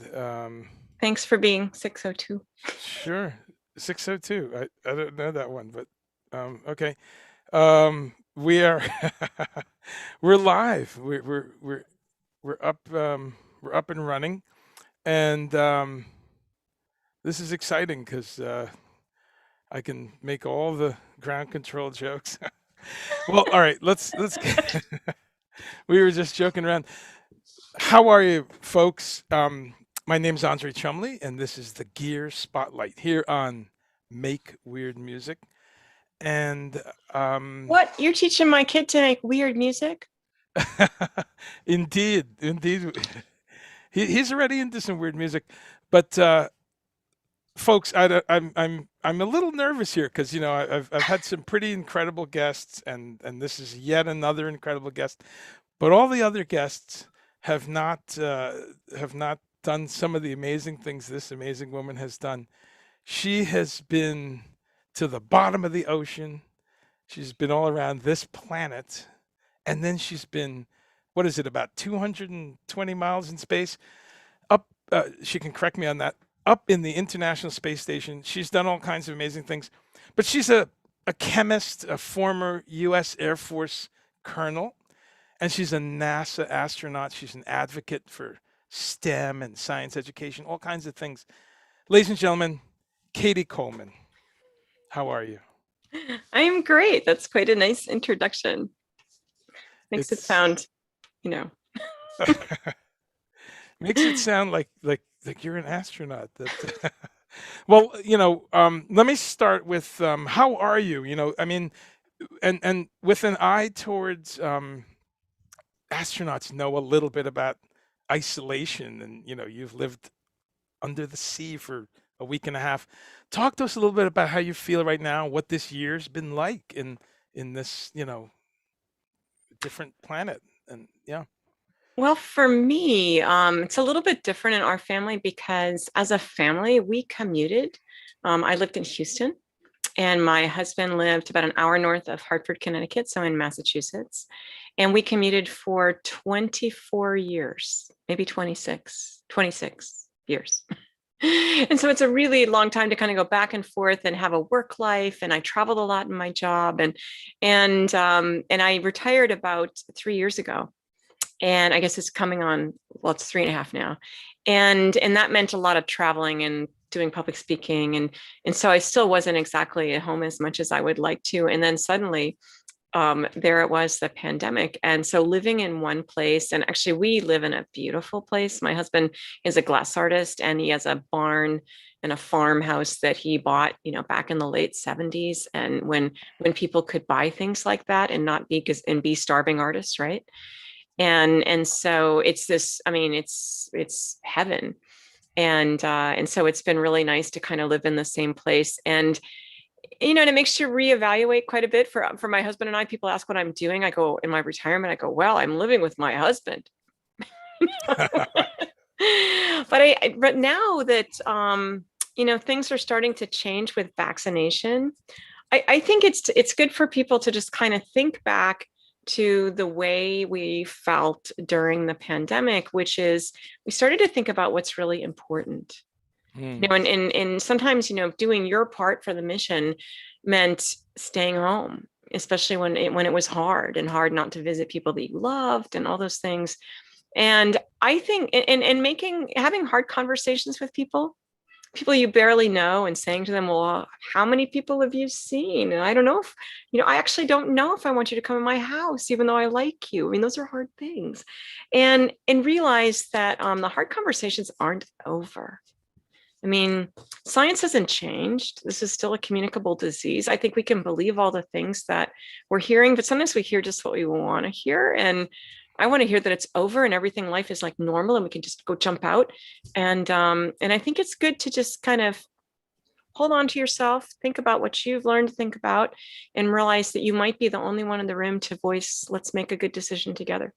and Thanks for being 602. sure, 602. I don't know that one, but okay. We are we're live. We're up and running, and this is exciting because I can make all the ground control jokes. Well, all right, let's. We were just joking around. How are you, folks? My name's André Chumley, and this is the Gear Spotlight here on Make Weird Music. And What? You're teaching my kid to make weird music? indeed, he's already into some weird music. But folks, I'm a little nervous here because I've had some pretty incredible guests, and this is yet another incredible guest. But all the other guests have not done some of the amazing things this amazing woman has done. She has been to the bottom of the ocean. She's been all around this planet, and then she's been, what is it, about 220 miles in space? Up, she can correct me on that. Up in the International Space Station. She's done all kinds of amazing things, but she's a chemist, a former U.S. Air Force colonel, and she's a NASA astronaut. She's an advocate for STEM and science education, all kinds of things. Ladies and gentlemen, Cady Coleman, how are you? I'm great. That's quite a nice introduction. Makes it It's sound, you know. makes it sound like you're an astronaut. That well, let me start with how are you? I mean, and with an eye towards astronauts know a little bit about isolation, and you've lived under the sea for a week and a half. Talk to us a little bit about how you feel right now, what this year's been like in this, different planet. And yeah. Well, for me, it's a little bit different in our family because as a family, we commuted. I lived in Houston, and my husband lived about an hour north of Hartford, Connecticut, so in Massachusetts. And we commuted for 24 years, maybe 26 years. And so it's a really long time to kind of go back and forth and have a work life. And I traveled a lot in my job, and I retired about 3 years ago. And I guess it's coming on, well, it's 3.5 now. And that meant a lot of traveling and doing public speaking. And so I still wasn't exactly at home as much as I would like to. And then suddenly there it was, the pandemic. And so living in one place, and actually we live in a beautiful place. My husband is a glass artist, and he has a barn and a farmhouse that he bought, back in the late 70s. And when people could buy things like that and not be starving artists, right? And so it's this, I mean, it's heaven. And so it's been really nice to kind of live in the same place. And it makes you reevaluate quite a bit for my husband and I. People ask what I'm doing. I go, in my retirement, I go, well, I'm living with my husband. But now that things are starting to change with vaccination, I think it's good for people to just kind of think back to the way we felt during the pandemic, which is we started to think about what's really important. Hmm. And sometimes, doing your part for the mission meant staying home, especially when it was hard not to visit people that you loved and all those things. And I think and having hard conversations with people you barely know, and saying to them, well, how many people have you seen? And I don't know if, I actually don't know if I want you to come in my house, even though I like you. I mean, those are hard things. And realize that the hard conversations aren't over. I mean, science hasn't changed. This is still a communicable disease. I think we can believe all the things that we're hearing, but sometimes we hear just what we want to hear. And I want to hear that it's over and everything in life is like normal and we can just go jump out. And I think it's good to just kind of hold on to yourself, think about what you've learned to think about, and realize that you might be the only one in the room to voice, let's make a good decision together.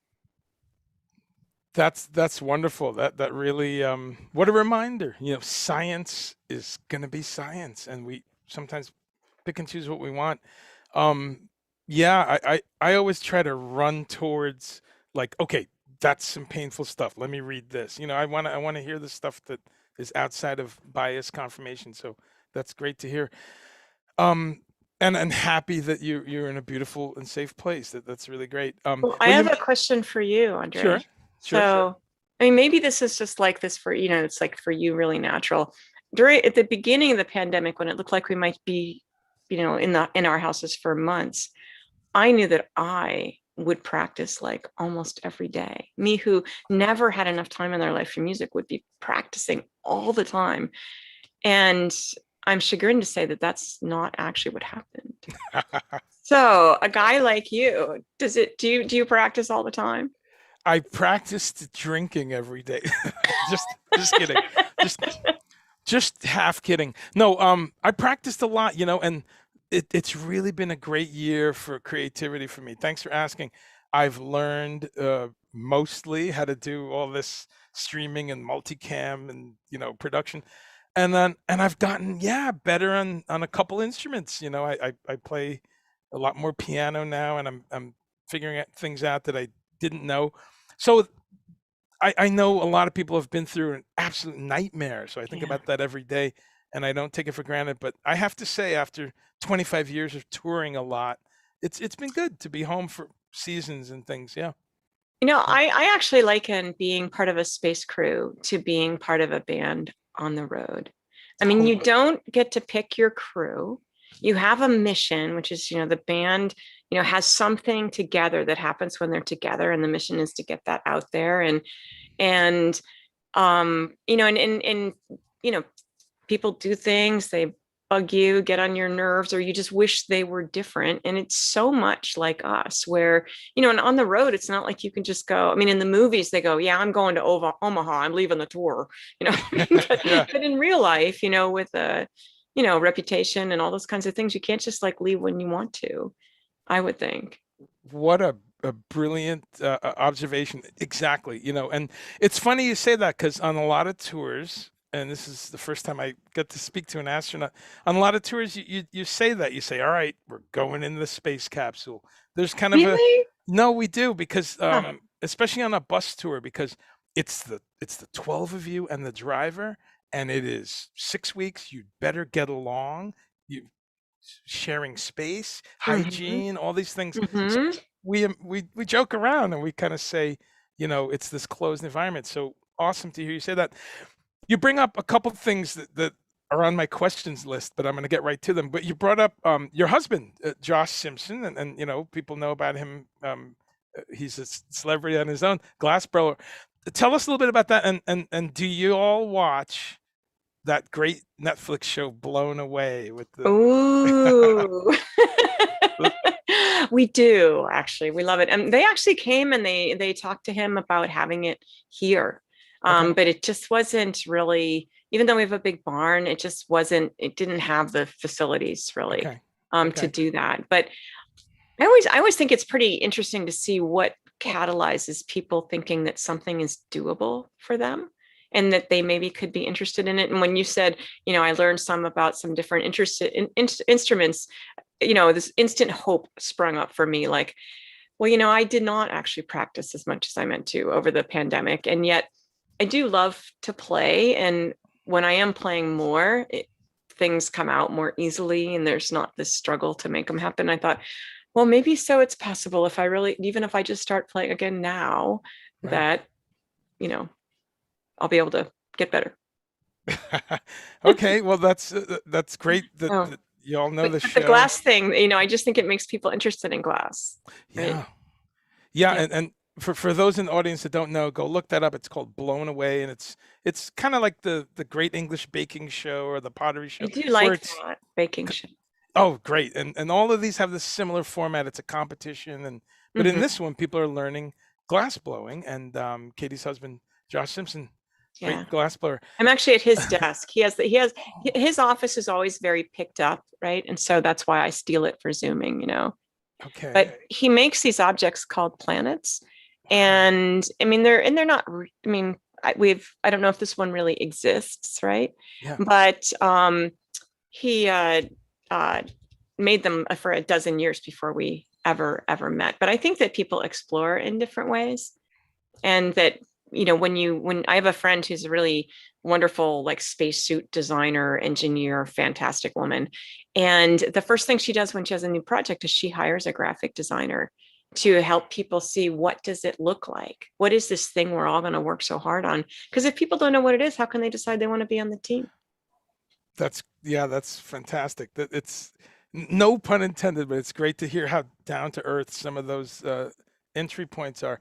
That's wonderful. That really what a reminder. Science is gonna be science, and we sometimes pick and choose what we want. Um, yeah, I always try to run towards, like, okay, that's some painful stuff. Let me read this. I want to hear the stuff that is outside of bias confirmation. So that's great to hear. Um, and happy that you're in a beautiful and safe place. That's really great. Well, I When have you a question for you, Sure, André. sure. So, I mean, maybe this is just like this for, it's like for you really natural. At the beginning of the pandemic, when it looked like we might be, in our houses for months, I knew that I would practice like almost every day. Me, who never had enough time in their life for music, would be practicing all the time. And I'm chagrined to say that that's not actually what happened. So, a guy like you, do you practice all the time? I practiced drinking every day. Just kidding. Just just half kidding. No, I practiced a lot, and it's really been a great year for creativity for me. Thanks for asking. I've learned mostly how to do all this streaming and multicam and production, and I've gotten better on a couple instruments. I play a lot more piano now, and I'm figuring things out that I didn't know. So I know a lot of people have been through an absolute nightmare. So I think Yeah. about that every day, and I don't take it for granted. But I have to say, after 25 years of touring a lot, it's been good to be home for seasons and things. Yeah. Yeah. I actually liken being part of a space crew to being part of a band on the road. I mean, you Totally. don't get to pick your crew. You have a mission, which is, the band, has something together that happens when they're together, and the mission is to get that out there. And and people do things, they bug you, get on your nerves, or you just wish they were different. And it's so much like us, where, and on the road, it's not like you can just go. I mean, in the movies, they go, yeah, I'm going to Omaha, I'm leaving the tour, but, Yeah. but in real life, with a, reputation and all those kinds of things, you can't just like leave when you want to, I would think. What a brilliant observation. Exactly. And it's funny you say that because on a lot of tours, and this is the first time I got to speak to an astronaut, on a lot of tours, you say that. You say, all right, we're going in the space capsule. There's kind of Really? no, we do, because Huh. especially on a bus tour, because it's the 12 of you and the driver, and it is 6 weeks. You'd better get along. You sharing space, Hmm. hygiene, all these things. So Hmm. we joke around and we kind of say, it's this closed environment. So awesome to hear you say that. You bring up a couple of things that are on my questions list, but I'm going to get right to them. But you brought up your husband, Josh Simpson, and people know about him. He's a celebrity on his own, glassblower. Tell us a little bit about that, and do you all watch that great Netflix show Blown Away with the Ooh. We do, actually. We love it. And they actually came and they talked to him about having it here. Okay. But it just wasn't really, even though we have a big barn, it didn't have the facilities really Okay. to Okay. do that. But I always think it's pretty interesting to see what catalyzes people thinking that something is doable for them and that they maybe could be interested in it. And when you said, I learned some about some different instruments, this instant hope sprung up for me. Like, well, I did not actually practice as much as I meant to over the pandemic. And yet I do love to play. And when I am playing more, things come out more easily and there's not this struggle to make them happen. I thought, well, maybe so it's possible if I really, even if I just start playing again now, Right. that, you know, I'll be able to get better. Okay. Well, that's great Oh, that you all know but, the but the show. glass thing, I just think it makes people interested in glass, right? Yeah. Yeah. Yeah. And for those in the audience that don't know, go look that up. It's called Blown Away, and it's kind of like the Great English Baking Show or the Pottery I Show, do where like it's that baking show. oh great, and all of these have this similar format. It's a competition, but in Hmm. this one, people are learning glass blowing, and Katie's husband, Josh Simpson, Yeah. great glass blower. I'm actually at his desk. His office is always very picked up, right? And so that's why I steal it for Zooming. Okay. But he makes these objects called planets. Wow. And I mean, they're not, I mean, I don't know if this one really exists, right? Yeah. But he uh, made them for a dozen years before we ever met. But I think that people explore in different ways. And that, when I have a friend who's a really wonderful, like, spacesuit designer, engineer, fantastic woman. And the first thing she does when she has a new project is she hires a graphic designer to help people see, what does it look like? What is this thing we're all going to work so hard on? Because if people don't know what it is, how can they decide they want to be on the team? That's fantastic. That it's no pun intended, but it's great to hear how down to earth some of those entry points are.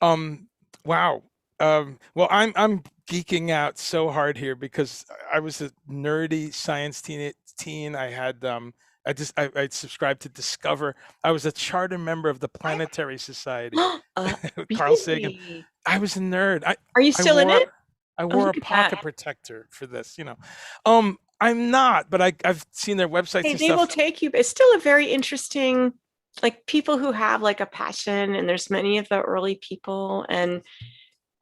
Um, wow. Well, I'm geeking out so hard here because I was a nerdy science teen. I had I subscribed to Discover. I was a charter member of the Planetary Society with Carl Sagan. Really? I was a nerd. Are you I still in wore it? I Oh, wore a look at that. pocket protector for this, you know. I'm not, but I've seen their websites Hey, and they will stuff. take you. It's still a very interesting, like, people who have like a passion, and there's many of the early people. And,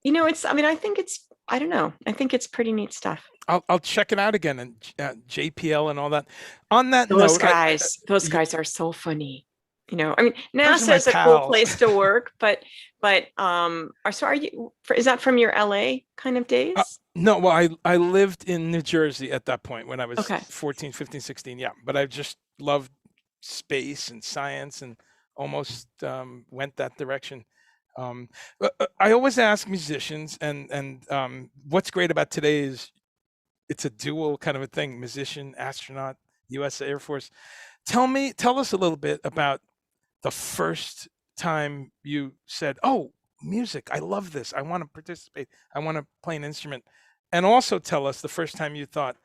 I mean, I think I don't know. I think it's pretty neat stuff. I'll check it out again and JPL and all that. On that Those note, guys, those y- guys are so funny. I mean, those are NASA my is a cool pals. place to work, are you, is that from your LA kind of Uh, days? no, well, I lived in New Jersey at that point when I was Okay. 14, 15, 16. Yeah, but I just loved space and science and almost went that direction. I always ask musicians, and what's great about today is it's a dual kind of a thing: musician, astronaut, U.S. Air Force. Tell us a little bit about the first time you said, "Oh, music, I love this. I want to participate. I want to play an instrument." And also tell us the first time you thought,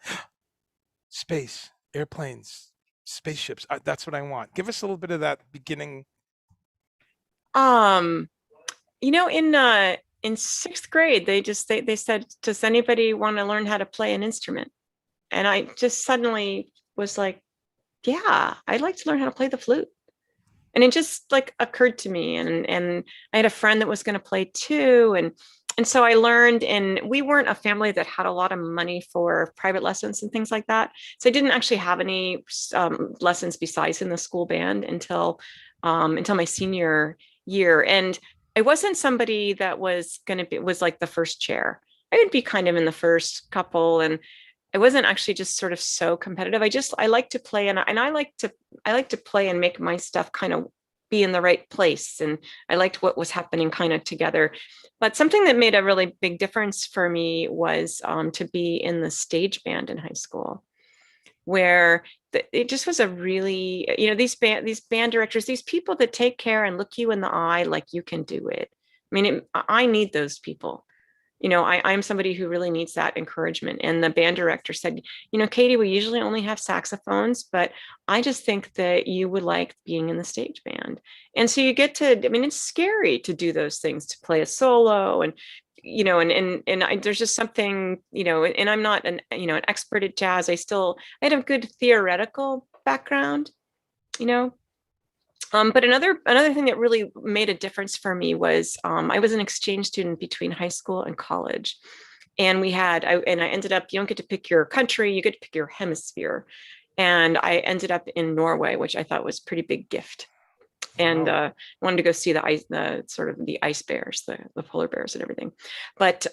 "Space, airplanes, spaceships, that's what I want." Give us a little bit of that beginning. Um, in sixth grade, they said, "Does anybody want to learn how to play an instrument?" And I just suddenly was like, "Yeah, I'd like to learn how to play the flute." And it just, like, occurred to me, and I had a friend that was going to play too, and so I learned. And we weren't a family that had a lot of money for private lessons and things like that, so I didn't actually have any lessons besides in the school band until my senior year. And I wasn't somebody that was like the first chair. I would be kind of in the first couple, and I wasn't actually just sort of so competitive. I like to play, and I like to play and make my stuff kind of be in the right place. And I liked what was happening kind of together. But something that made a really big difference for me was to be in the stage band in high school, where it just was a really, these band directors, these people that take care and look you in the eye like you can do it. I mean, I need those people. I'm somebody who really needs that encouragement. And the band director said, "Cady, we usually only have saxophones, but I just think that you would like being in the stage band." And so you get to, I mean, it's scary to do those things, to play a solo, and, there's just something, and I'm not an expert at jazz. I had a good theoretical background, you know, but another thing that really made a difference for me was, I was an exchange student between high school and college, and I ended up, you don't get to pick your country, you get to pick your hemisphere, and I ended up in Norway, which I thought was a pretty big gift. And Wow. wanted to go see the sort of the ice bears, the polar bears and everything. But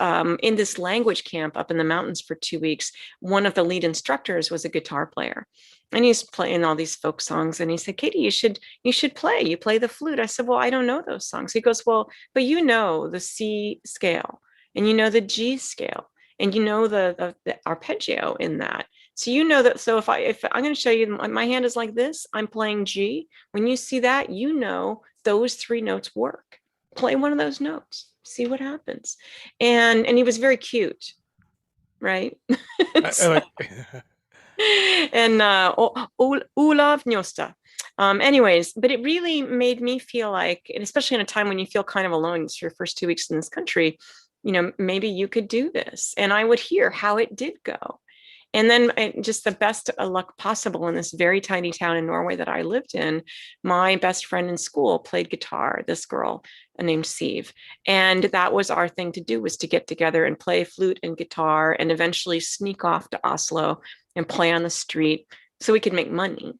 in this language camp up in the mountains for 2 weeks, one of the lead instructors was a guitar player, and he's playing all these folk songs. And he said, "Cady, you should play. You play the flute." I said, "Well, I don't know those songs." He goes, "Well, but you know the C scale, and you know the G scale, and you know the arpeggio in that. So you know that. So if I'm going to show you, my hand is like this, I'm playing G. When you see that, those three notes work. Play one of those notes, see what happens." And he was very cute, right? I So, like. and Olav Njosta. Anyways, but it really made me feel like, and especially in a time when you feel kind of alone, it's your first 2 weeks in this country, maybe you could do this. And I would hear how it did go. And then, just the best luck possible, in this very tiny town in Norway that I lived in, my best friend in school played guitar, this girl named Siv. And that was our thing to do, was to get together and play flute and guitar, and eventually sneak off to Oslo and play on the street so we could make money,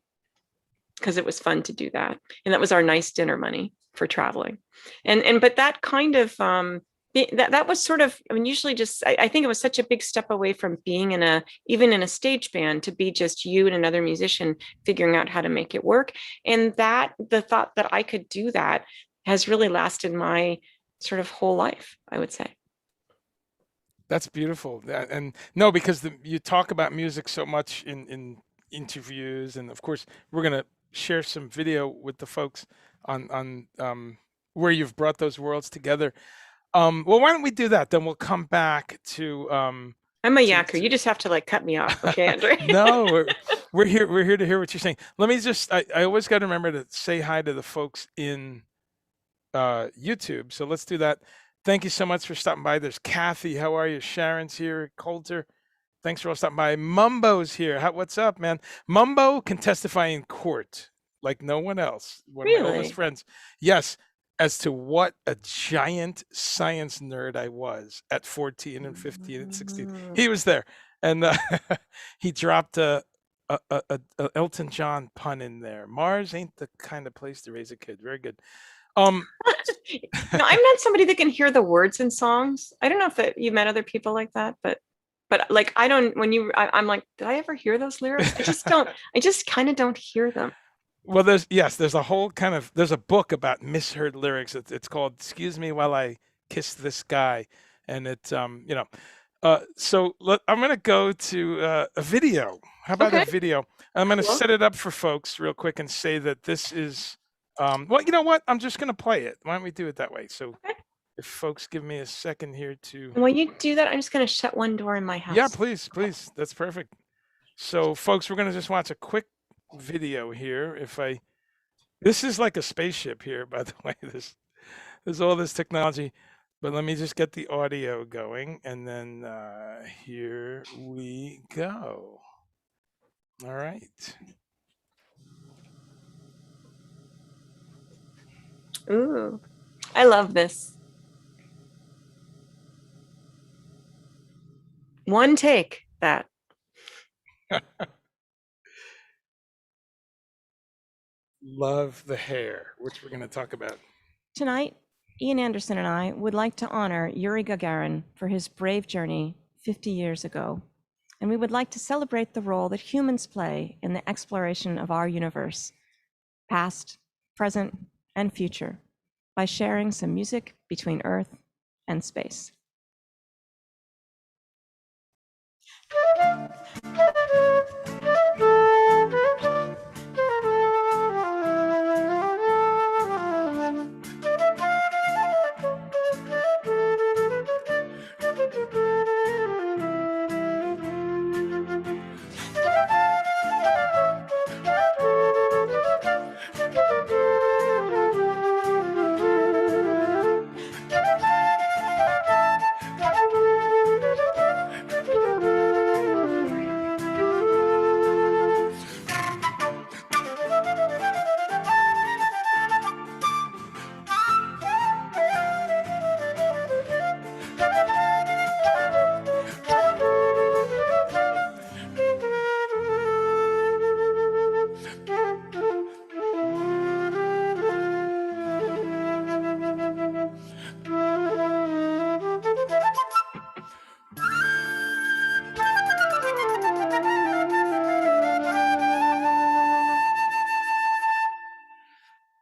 because it was fun to do that. And that was our nice dinner money. for traveling. But that kind of that was sort of, I mean, usually just I think it was such a big step away from being even in a stage band, to be just you and another musician figuring out how to make it work. And that the thought that I could do that has really lasted my sort of whole life, I would say. That's beautiful. And no, because you talk about music so much in interviews, and of course we're gonna share some video with the folks on where you've brought those worlds together. Well, why don't we do that? Then we'll come back to I'm a yacker. You just have to like cut me off, okay, André? no, we're here. We're here to hear what you're saying. Let me just. I always got to remember to say hi to the folks in YouTube. So let's do that. Thank you so much for stopping by. There's Kathy. How are you? Sharon's here. Coulter. Thanks for all stopping by. Mumbo's here. What's up, man? Mumbo can testify in court like no one else. One of my Really? oldest friends. Yes, as to what a giant science nerd I was at 14 and 15 and 16. He was there, and he dropped a Elton John pun in there. Mars ain't the kind of place to raise a kid. Very good. No, I'm not somebody that can hear the words in songs. I don't know if that you've met other people like that, but like I don't. When I'm like, did I ever hear those lyrics? I just don't. I just kind of don't hear them. Well, there's a whole kind of, there's a book about misheard lyrics. It's called "Excuse Me While I Kiss This Guy," and it's so I'm gonna go to a video. How about a video? I'm gonna set it up for folks real quick and say that this is. Well, you know what? I'm just gonna play it. Why don't we do it that way? So, if folks give me a second here to. And while you do that, I'm just gonna shut one door in my house. Yeah, please. That's perfect. So, folks, we're gonna just watch a quick video here. This is like a spaceship here, by the way. There's all this technology, but let me just get the audio going, and then here we go. All right. Ooh, I love this. One take that. Love the hair, which we're going to talk about. Tonight, Ian Anderson and I would like to honor Yuri Gagarin for his brave journey 50 years ago. And we would like to celebrate the role that humans play in the exploration of our universe, past, present, and future, by sharing some music between Earth and space.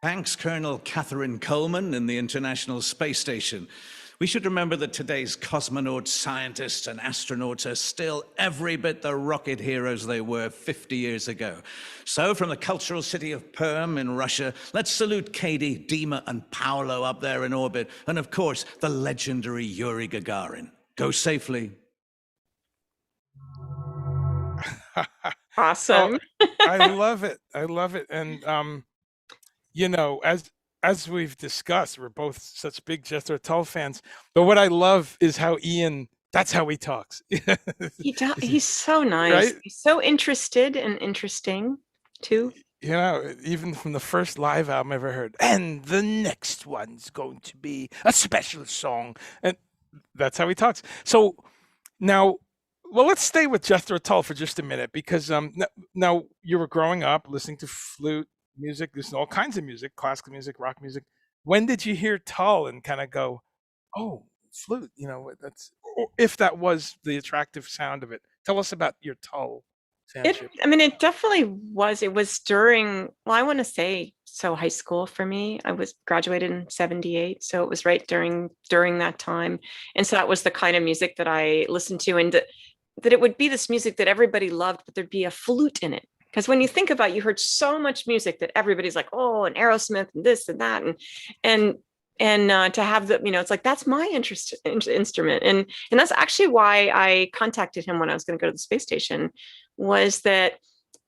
Thanks, Colonel Catherine Coleman in the International Space Station. We should remember that today's cosmonauts, scientists, and astronauts are still every bit the rocket heroes they were 50 years ago. So, from the cultural city of Perm in Russia, let's salute Cady, Dima, and Paolo up there in orbit, and of course, the legendary Yuri Gagarin. Go safely. Awesome. I love it. I love it. And you know, as we've discussed, we're both such big Jethro Tull fans. But what I love is how Ian, that's how he talks. He's so nice. Right? He's so interested and interesting too. You know, even from the first live album I ever heard, and the next one's going to be a special song. And that's how he talks. So now, well, let's stay with Jethro Tull for just a minute, because now you were growing up listening to flute music, listening to all kinds of music, classical music, rock music. when did you hear Tull and kind of go, oh, flute, that's, if that was the attractive sound of it. Tell us about your Tull fanship. It definitely was. It was during, well, I want to say, so high school for me. I was graduated in 78. So it was right during that time. And so that was the kind of music that I listened to, and that it would be this music that everybody loved, but there'd be a flute in it. Because when you think about it, you heard so much music that everybody's like, oh, and Aerosmith and this and that. And to have the, it's like, that's my instrument. And that's actually why I contacted him when I was going to go to the space station, was that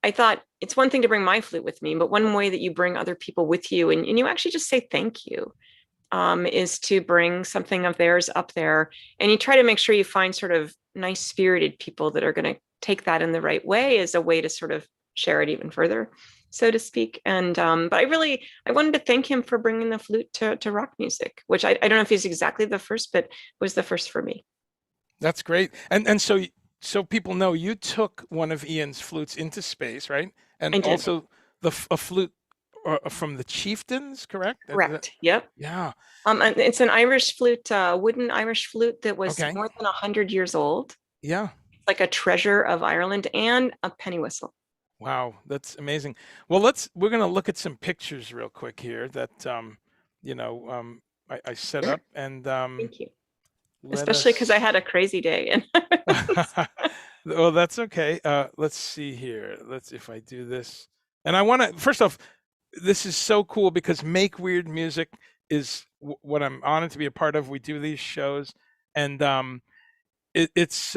I thought it's one thing to bring my flute with me, but one way that you bring other people with you and you actually just say thank you, is to bring something of theirs up there. And you try to make sure you find sort of nice spirited people that are going to take that in the right way as a way to sort of share it even further, so to speak. And but I wanted to thank him for bringing the flute to rock music, which I don't know if he's exactly the first, but was the first for me. That's great. And so people know, you took one of Ian's flutes into space, right? And also a flute from the Chieftains, correct? Correct. Yep. Yeah. And it's an Irish flute, wooden Irish flute that was more than 100 years old. Yeah. It's like a treasure of Ireland, and a penny whistle. Wow, that's amazing. Well, we're going to look at some pictures real quick here that I set up, and thank you. Especially because I had a crazy day. And well, that's okay. Let's see here. If I do this, and I want to, first off, this is so cool because Make Weird Music is what I'm honored to be a part of. We do these shows, and it's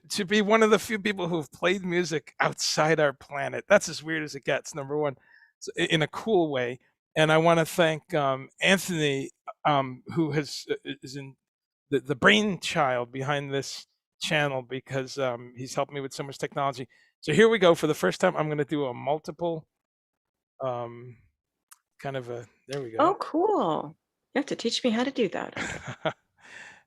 to be one of the few people who've played music outside our planet. That's as weird as it gets, number one, in a cool way. And I want to thank Anthony, who is in the brainchild behind this channel, because he's helped me with so much technology. So here we go. For the first time, I'm going to do a multiple kind of a, there we go. Oh, cool. You have to teach me how to do that.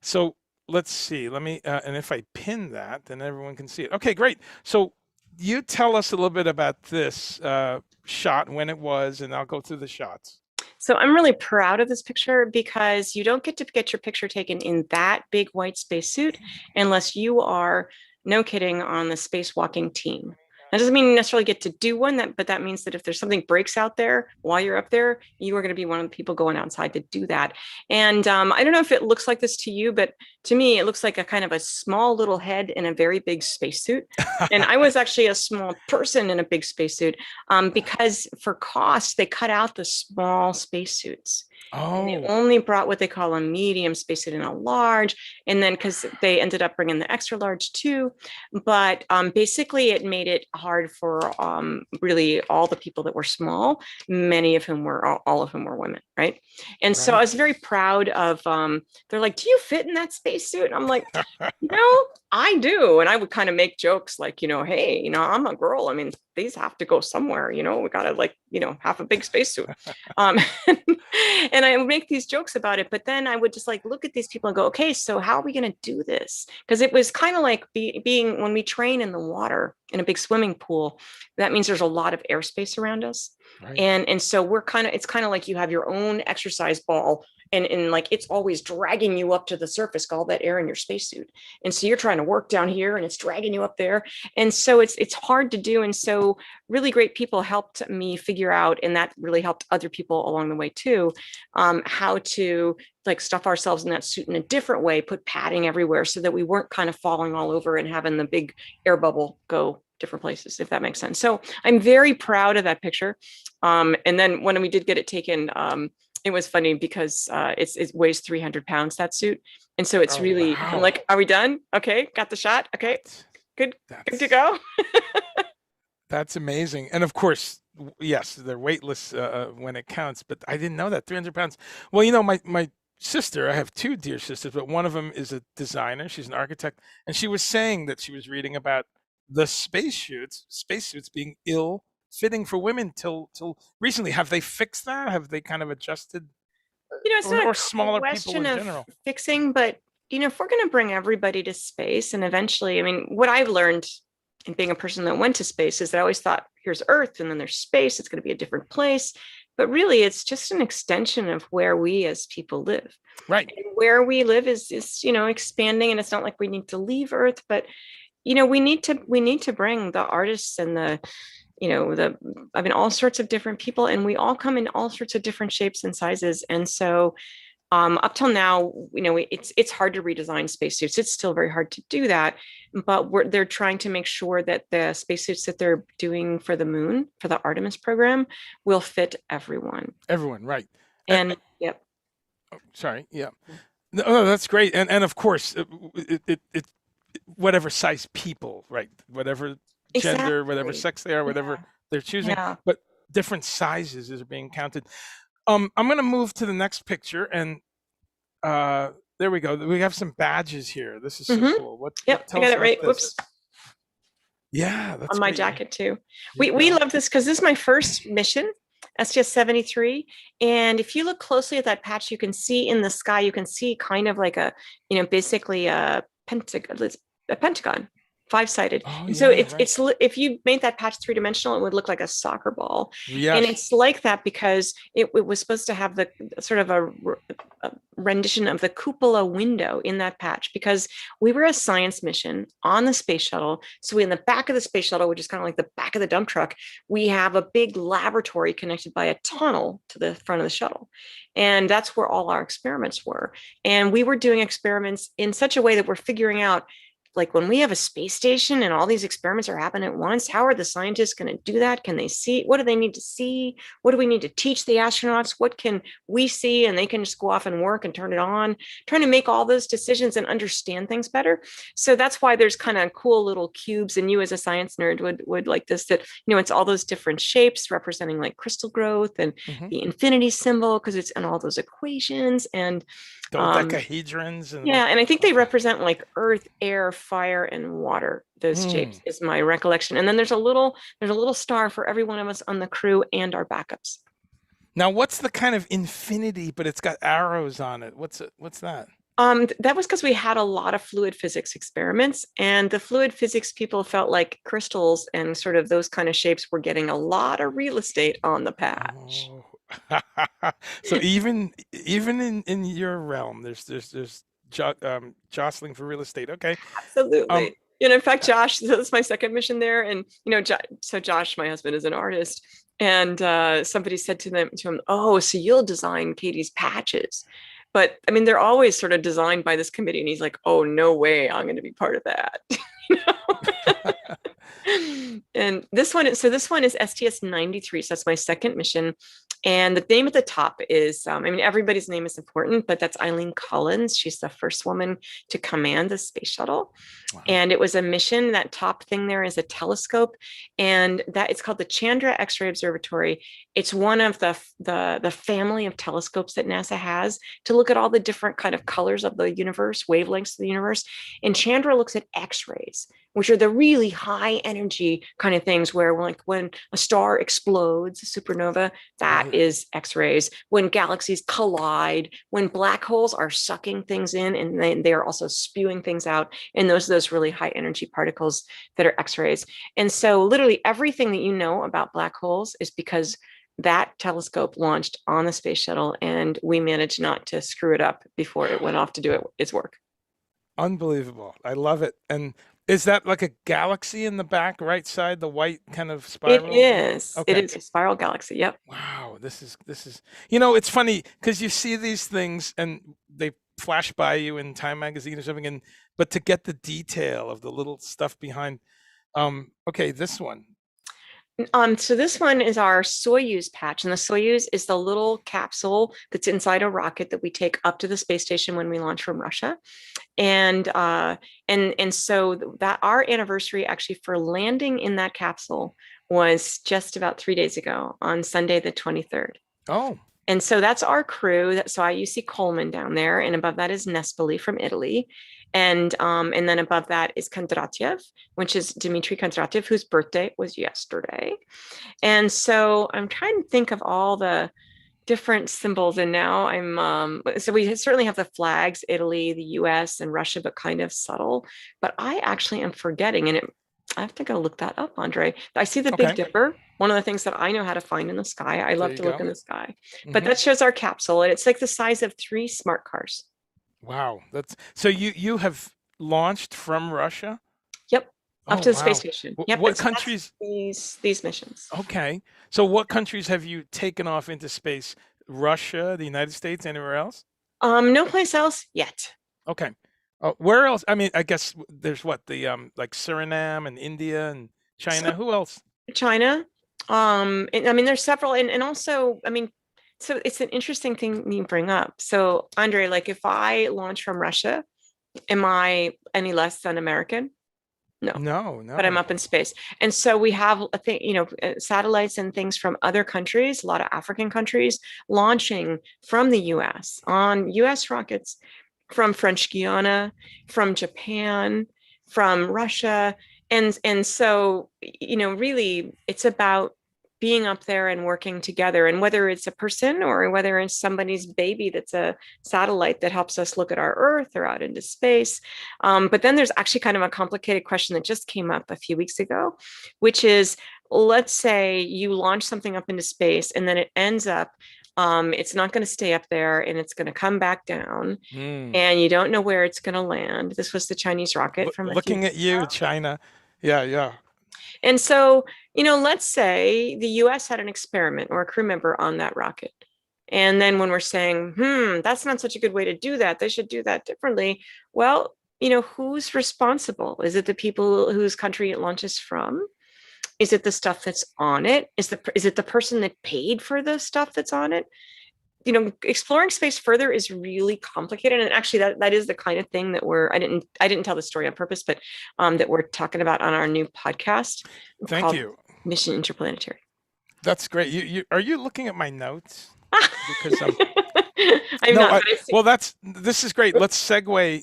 So let's see. Let me, and if I pin that, then everyone can see it. Okay, great. So you tell us a little bit about this shot, when it was, and I'll go through the shots. So I'm really proud of this picture because you don't get to get your picture taken in that big white spacesuit unless you are, no kidding, on the spacewalking team. That doesn't mean you necessarily get to do one, but that means that if there's something breaks out there while you're up there, you are going to be one of the people going outside to do that. And I don't know if it looks like this to you, but to me, it looks like a kind of a small little head in a very big spacesuit. And I was actually a small person in a big spacesuit because for cost, they cut out the small spacesuits. Oh. And they only brought what they call a medium spacesuit and a large. And then because they ended up bringing the extra large too. But basically, it made it hard for really all the people that were small, many of whom were, all of whom were women, right? And so I was very proud of, they're like, do you fit in that spacesuit? And I'm like, I do. And I would kind of make jokes like, hey, I'm a girl. I mean, these have to go somewhere, we got to have a big spacesuit. And I would make these jokes about it, but then I would just look at these people and go, okay, so how are we going to do this? Because it was kind of like being when we train in the water in a big swimming pool, that means there's a lot of airspace around us. Right. And so it's kind of like you have your own exercise ball and it's always dragging you up to the surface, all that air in your spacesuit. And so you're trying to work down here and it's dragging you up there. And so it's hard to do. And so really great people helped me figure out, and that really helped other people along the way too, how to stuff ourselves in that suit in a different way, put padding everywhere so that we weren't kind of falling all over and having the big air bubble go different places, if that makes sense. So I'm very proud of that picture. And then when we did get it taken, it was funny because it weighs 300 pounds, that suit. And so it's really, wow. I'm like, are we done? Okay, got the shot. Okay, good to go. That's amazing. And of course, yes, they're weightless when it counts, but I didn't know that, 300 pounds. Well, my sister, I have two dear sisters, but one of them is a designer. She's an architect. And she was saying that she was reading about the spacesuits being ill-fitting for women till recently. Have they fixed that? Have they kind of adjusted? It's not a smaller question people in general. Fixing, but if we're going to bring everybody to space, and eventually, what I've learned in being a person that went to space is that I always thought, here's Earth, and then there's space. It's going to be a different place. but really it's just an extension of where we as people live. Right. And where we live is expanding, and it's not like we need to leave Earth, but we need to bring the artists and all sorts of different people, and we all come in all sorts of different shapes and sizes. And so up till now, it's hard to redesign spacesuits. It's still very hard to do that, but they're trying to make sure that the spacesuits that they're doing for the moon, for the Artemis program, will fit everyone. Everyone, right. And yep. Oh, sorry. Yeah. No, that's great. And of course, it whatever size people, right? Whatever gender, whatever sex they are, whatever they're choosing, but different sizes is being counted. I'm going to move to the next picture, and there we go. We have some badges here. This is so cool. What I got it right. Whoops. Yeah, that's on my jacket too. We love this because this is my first mission, STS-73. And if you look closely at that patch, you can see in the sky, you can see kind of like basically a pentagon. 5-sided. Oh, so yeah, it's if you made that patch 3-dimensional, it would look like a soccer ball. Yes. And it's like that because it was supposed to have the sort of a rendition of the cupola window in that patch, because we were a science mission on the space shuttle. So in the back of the space shuttle, which is kind of like the back of the dump truck, we have a big laboratory connected by a tunnel to the front of the shuttle. And that's where all our experiments were. And we were doing experiments in such a way that we're figuring out, like, when we have a space station and all these experiments are happening at once, how are the scientists going to do that? Can they see? What do they need to see? What do we need to teach the astronauts? What can we see? And they can just go off and work and turn it on, trying to make all those decisions and understand things better. So that's why there's kind of cool little cubes. And you as a science nerd would like this, that, it's all those different shapes representing like crystal growth and the infinity symbol, because it's in all those equations and dodecahedrons. And I think they represent like earth, air, fire, and water. Those shapes is my recollection. And then there's a little star for every one of us on the crew and our backups. Now, what's the kind of infinity, but it's got arrows on it? What's that? That was because we had a lot of fluid physics experiments, and the fluid physics people felt like crystals and sort of those kind of shapes were getting a lot of real estate on the patch. Oh. So even in your realm, there's jostling for real estate. Okay. Absolutely. In fact, Josh, that's my second mission there. And, so Josh, my husband, is an artist. And somebody said to him, oh, so you'll design Cady's patches. But I mean, they're always sort of designed by this committee. And he's like, oh, no way, I'm going to be part of that. And this one is STS-93. So that's my second mission. And the name at the top is, everybody's name is important, but that's Eileen Collins. She's the first woman to command the space shuttle. Wow. And it was a mission. That top thing there is a telescope, and that it's called the Chandra X-ray Observatory. It's one of the family of telescopes that NASA has to look at all the different kind of colors of the universe, wavelengths of the universe. And Chandra looks at X-rays, which are the really high energy kind of things where, like, when a star explodes, a supernova, that is X-rays. When galaxies collide, when black holes are sucking things in and they are also spewing things out, and those really high energy particles that are X-rays. And so literally everything that you know about black holes is because that telescope launched on the space shuttle, and we managed not to screw it up before it went off to do its work. Unbelievable. I love it. And is that like a galaxy in the back right side, the white kind of spiral? It is. Okay. It is a spiral galaxy. Yep. Wow. This is it's funny because you see these things and they flash by you in Time magazine or something, but to get the detail of the little stuff behind. Okay, this one. So this one is our Soyuz patch, and the Soyuz is the little capsule that's inside a rocket that we take up to the space station when we launch from Russia. And so that our anniversary actually for landing in that capsule was just about 3 days ago on Sunday, the 23rd. Oh. And so that's our crew. So you see Coleman down there, and above that is Nespoli from Italy. And then above that is Kondratyev, which is Dmitry Kondratyev, whose birthday was yesterday. And so I'm trying to think of all the different symbols. And now so we certainly have the flags, Italy, the US, and Russia, but kind of subtle. But I actually am forgetting, and I have to go look that up, André. I see the Big Dipper. one of the things that I know how to find in the sky. I love you to look go. in the sky. But Mhm. that shows our capsule, and it's like the size of 3 smart cars. Wow, that's so you have launched from Russia? Yep, up Oh, to the space wow. station. Wh- Yep, What and so that's countries? these missions. Okay. So what countries have you taken off into space? Russia, the United States, anywhere else? No place else yet. Okay. Where else? I mean, I guess there's what the like Suriname and India and China. So Who else? China, and, I mean, there's several, and also, I mean, so it's an interesting thing you bring up. So, Andre, like if I launch from Russia, am I any less than American? No, No, but I'm no. up in space. And so we have a thing, satellites and things from other countries, a lot of African countries launching from the US on US rockets from French Guiana, from Japan, from Russia. And so, really it's about being up there and working together. And whether it's a person or whether it's somebody's baby that's a satellite that helps us look at our Earth or out into space. But then there's actually kind of a complicated question that just came up a few weeks ago, which is, let's say you launch something up into space and then it ends up, it's not going to stay up there and it's going to come back down, Mm. and you don't know where it's going to land. This was the Chinese rocket from a few Looking at weeks you, ago. China. Yeah, yeah. And so, let's say the US had an experiment or a crew member on that rocket. And then when we're saying, that's not such a good way to do that, they should do that differently. Well, who's responsible? Is it the people whose country it launches from? Is it the stuff that's on it? Is it the person that paid for the stuff that's on it? Exploring space further is really complicated, and actually that is the kind of thing that I didn't tell the story on purpose, but that we're talking about on our new podcast. Thank called you. Mission Interplanetary. That's great. You are you looking at my notes? Because I'm no, not. well, this is great. Let's segue.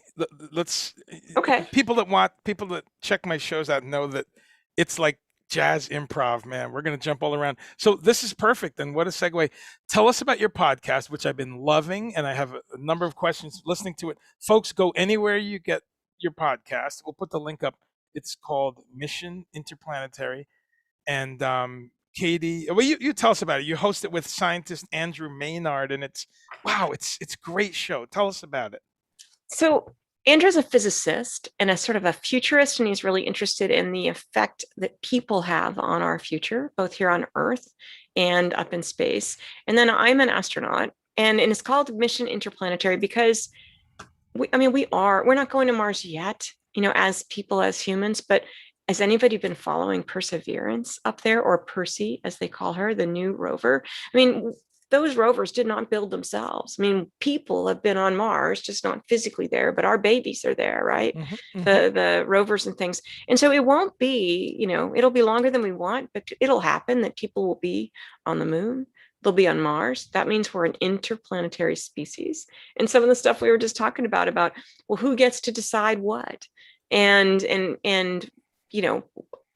Let's Okay. people that check my shows out know that it's like jazz improv, man. We're gonna jump all around. So this is perfect. And what a segue. Tell us about your podcast, which I've been loving, and I have a number of questions listening to it. Folks, go anywhere you get your podcast. We'll put the link up. It's called Mission Interplanetary, and Cady, well, you tell us about it. You host it with scientist Andrew Maynard, and it's a great show. Tell us about it. So Andrew's a physicist and a sort of a futurist, and he's really interested in the effect that people have on our future, both here on Earth and up in space. And then I'm an astronaut, and it's called Mission Interplanetary because we're not going to Mars yet, as people, as humans, but has anybody been following Perseverance up there, or Percy, as they call her, the new rover? I mean, those rovers did not build themselves. I mean, people have been on Mars, just not physically there, but our babies are there, right? Mm-hmm, The rovers and things. And so it won't be, it'll be longer than we want, but it'll happen that people will be on the moon. They'll be on Mars. That means we're an interplanetary species. And some of the stuff we were just talking about, well, who gets to decide what? And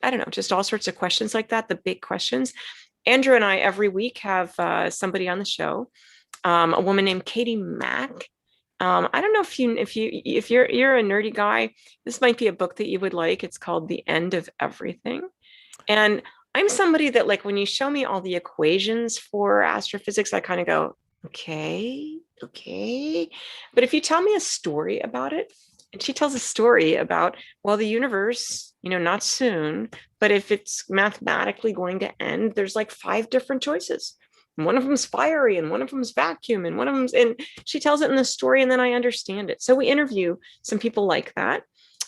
I don't know, just all sorts of questions like that, the big questions. Andrew and I every week have somebody on the show, a woman named Katie Mack. I don't know if you're a nerdy guy, this might be a book that you would like. It's called The End of Everything. And I'm somebody that, like, when you show me all the equations for astrophysics, I kind of go, okay. But if you tell me a story about it, and she tells a story about, well, the universe, not soon, but if it's mathematically going to end, there's like 5 different choices. And one of them's fiery, and one of them's vacuum, and and she tells it in the story, and then I understand it. So we interview some people like that.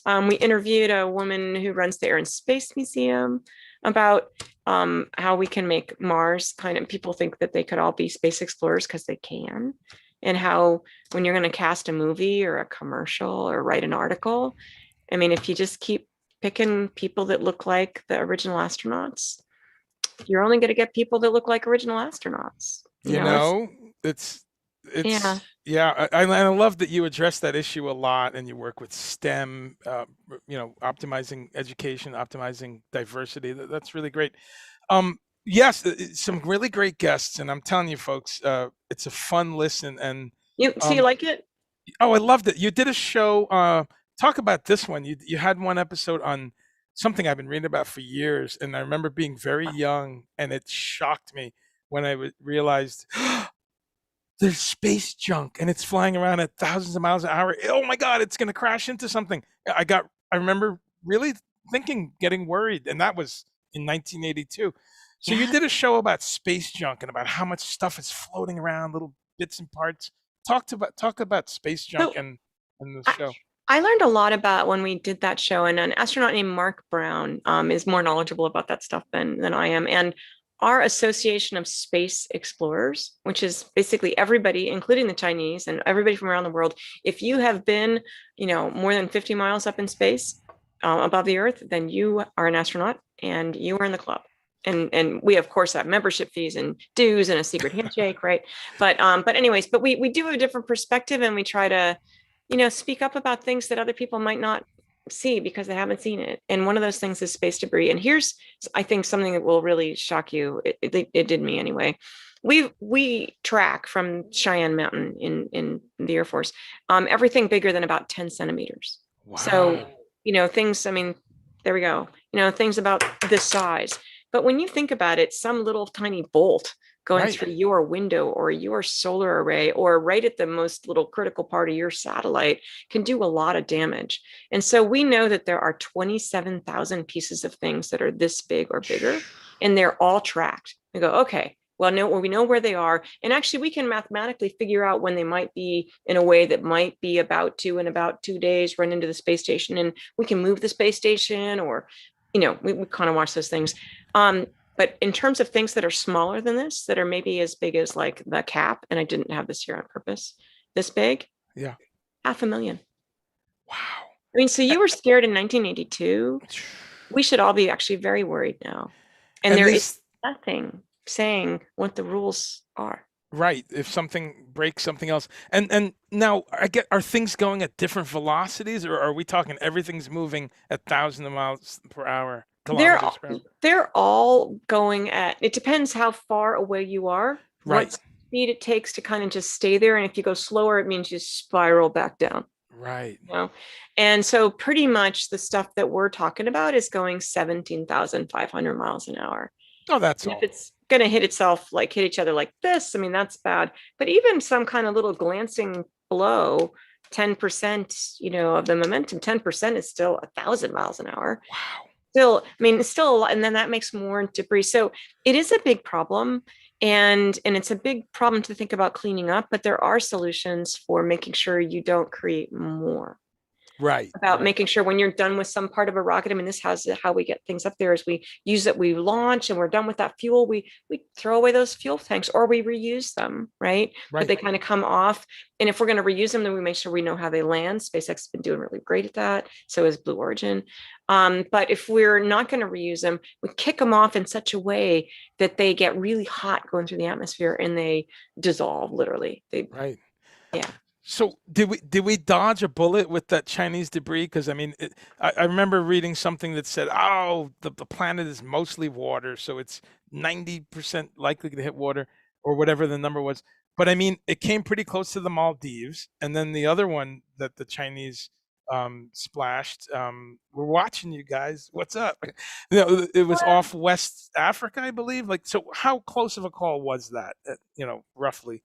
We interviewed a woman who runs the Air and Space Museum about how we can make Mars people think that they could all be space explorers because they can. And how when you're going to cast a movie or a commercial or write an article, I mean, if you just keep picking people that look like the original astronauts, you're only going to get people that look like original astronauts. It's yeah. I love that you address that issue a lot, and you work with STEM, optimizing education, optimizing diversity. That's really great. Yes, some really great guests, and I'm telling you, folks, it's a fun listen. And you like it? Oh, I loved it. You did a show. Talk about this one. You had one episode on something I've been reading about for years, and I remember being very young, and it shocked me when I realized there's space junk and it's flying around at thousands of miles an hour. Oh my God, it's going to crash into something. I remember really thinking, getting worried, and that was in 1982. So you Yeah. did a show about space junk and about how much stuff is floating around, little bits and parts. Talk about space junk So and the I, show. I learned a lot about when we did that show, and an astronaut named Mark Brown is more knowledgeable about that stuff than I am. And our Association of Space Explorers, which is basically everybody, including the Chinese and everybody from around the world, if you have been, more than 50 miles up in space above the Earth, then you are an astronaut and you are in the club. And we of course have membership fees and dues and a secret handshake, right? But anyways, we do have a different perspective, and we try to speak up about things that other people might not see because they haven't seen it. And one of those things is space debris. And here's, I think, something that will really shock you. It did me anyway. We track from Cheyenne Mountain in the Air Force, everything bigger than about 10 centimeters. Wow. So, things, I mean, there we go, things about this size. But when you think about it, some little tiny bolt going Right. through your window or your solar array or right at the most little critical part of your satellite can do a lot of damage. And so we know that there are 27,000 pieces of things that are this big or bigger, and they're all tracked. We go, okay, well, we know where they are. And actually, we can mathematically figure out when they might be in a way that might be about to, in about 2 days, run into the space station. And we can move the space station, or, we kind of watch those things. But in terms of things that are smaller than this, that are maybe as big as like the cap, and I didn't have this here on purpose, this big, Yeah. 500,000. Wow. I mean, so you were scared in 1982. We should all be actually very worried now. And there is nothing saying what the rules are. Right. If something breaks something else. And now are things going at different velocities, or are we talking everything's moving at 1,000 miles per hour? Kilometers per hour? They're all going at, it depends how far away you are, Right. what speed it takes to kind of just stay there. And if you go slower, it means you spiral back down. Right. And so pretty much the stuff that we're talking about is going 17,500 miles an hour. Oh, that's And all. if it's going to hit each other like this, I mean, that's bad. But even some kind of little glancing blow, 10%, of the momentum, 10% is still 1,000 miles an hour. Wow. Still, I mean, it's still a lot, and then that makes more debris. So it is a big problem, and it's a big problem to think about cleaning up, but there are solutions for making sure you don't create more. Right. About making sure when you're done with some part of a rocket, I mean, this has how we get things up there is we use it, we launch, and we're done with that fuel. We throw away those fuel tanks, or we reuse them, right? But they kind of come off. And if we're going to reuse them, then we make sure we know how they land. SpaceX has been doing really great at that. So is Blue Origin. But if we're not going to reuse them, we kick them off in such a way that they get really hot going through the atmosphere and they dissolve, literally. Right. Yeah. So did we dodge a bullet with that Chinese debris? Because I mean, I remember reading something that said, oh, the planet is mostly water, so it's 90% likely to hit water, or whatever the number was. But I mean, it came pretty close to the Maldives, and then the other one that the Chinese splashed. We're watching you guys. What's up? It was off West Africa, I believe. Like, so how close of a call was that? Roughly.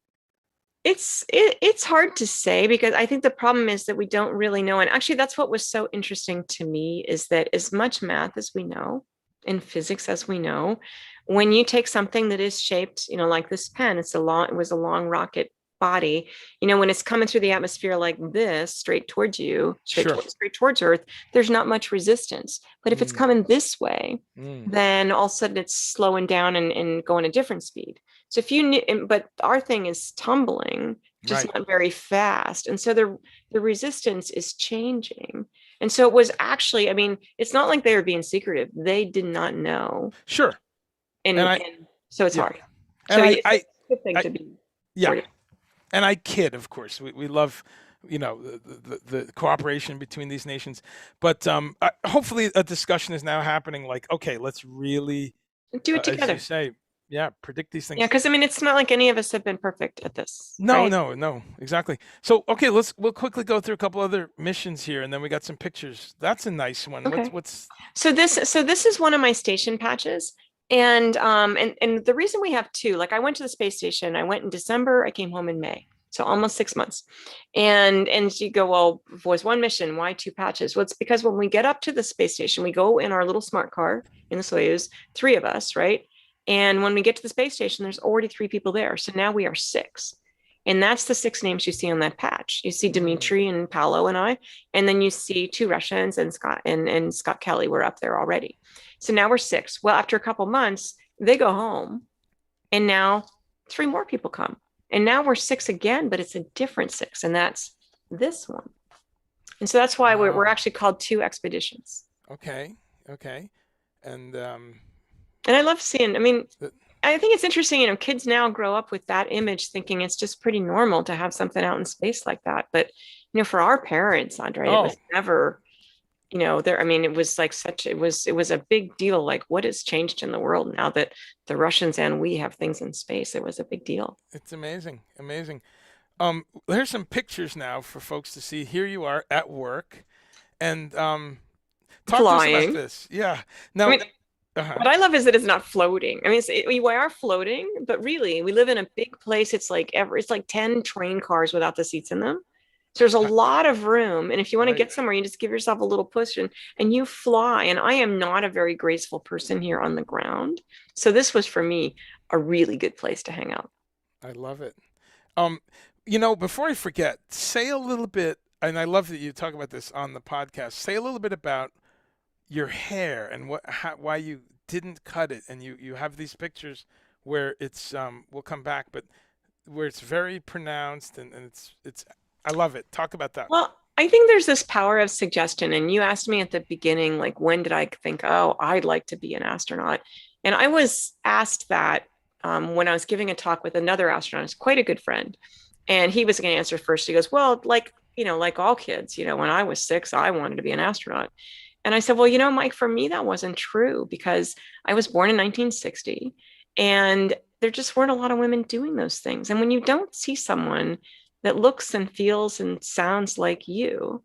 It's hard to say, because I think the problem is that we don't really know. And actually, that's what was so interesting to me, is that as much math as we know and physics as we know, when you take something that is shaped, like this pen, it was a long rocket body, when it's coming through the atmosphere like this, straight towards you, straight towards Earth, there's not much resistance. But if it's coming this way, then all of a sudden it's slowing down and going a different speed. So if you knew, but our thing is tumbling, just not very fast. And so the resistance is changing. And so it was actually, I mean, it's not like they were being secretive. They did not know. Sure. And so it's hard. And so it's a good thing to be. Yeah. And I kid, of course. We love, the cooperation between these nations. But hopefully a discussion is now happening like, okay, let's really do it together. As you say, Yeah, predict these things. Yeah, because I mean, it's not like any of us have been perfect at this. No, right? no, exactly. So, okay, we'll quickly go through a couple other missions here, and then we got some pictures. That's a nice one. Okay. What's So this is one of my station patches. And the reason we have two, like I went to the space station, I went in December, I came home in May. So almost 6 months. And you go, well, was one mission, why two patches? Well, it's because when we get up to the space station, we go in our little smart car in the Soyuz, three of us, right? And when we get to the space station, there's already three people there. So now we are six. And that's the six names you see on that patch. You see Dimitri and Paolo and I, and then you see two Russians and Scott and Scott Kelly were up there already. So now we're six. Well, after a couple months, they go home, and now three more people come. And now we're six again, but it's a different six, and that's this one. And so that's why we're Wow. actually called two expeditions. okay? And And I love seeing, I mean, The- I think it's interesting, you know, kids now grow up with that image thinking it's just pretty normal to have something out in space like that. But, you know, for our parents, André, it was Oh. never, you know, there, I mean, it was like it was a big deal. Like, what has changed in the world now that the Russians and we have things in space? It was a big deal. it's amazing. Here's some pictures now for folks to see. Here you are at work, and talk to us Flying. about this. Yeah. Now, I mean, uh-huh. what I love is that it's not floating. I mean, we are floating, but really, we live in a big place. It's like it's like 10 train cars without the seats in them. So there's a lot of room. And if you want to Right. get somewhere, you just give yourself a little push and you fly. And I am not a very graceful person here on the ground. So this was for me a really good place to hang out. I love it. Um, you know, before I forget, say a little bit, and I love that you talk about this on the podcast. Say a little bit about your hair and why you didn't cut it, and you have these pictures where it's we'll come back, but where it's very pronounced, and it's I love it. Talk about that. Well, I think there's this power of suggestion. And you asked me at the beginning, like, when did I think, oh, I'd like to be an astronaut? And I was asked that when I was giving a talk with another astronaut, who's quite a good friend. And he was going to answer first. He goes, well, like, you know, like all kids, you know, when I was six, I wanted to be an astronaut. And I said, well, you know, Mike, for me, that wasn't true because I was born in 1960 and there just weren't a lot of women doing those things. And when you don't see someone that looks and feels and sounds like you,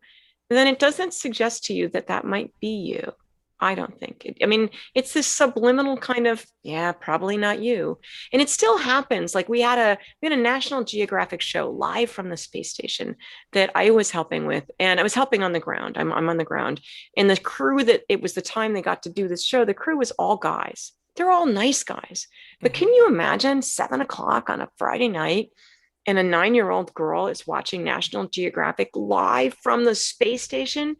then it doesn't suggest to you that that might be you. I don't think. I mean, it's this subliminal kind of, yeah, probably not you. And it still happens. Like we had a National Geographic show live from the space station that I was helping with, and I was helping on the ground. I'm on the ground. And the crew that it was the time they got to do this show, the crew was all guys. They're all nice guys. But can you imagine 7 o'clock on a Friday night and a 9-year-old girl is watching National Geographic live from the space station,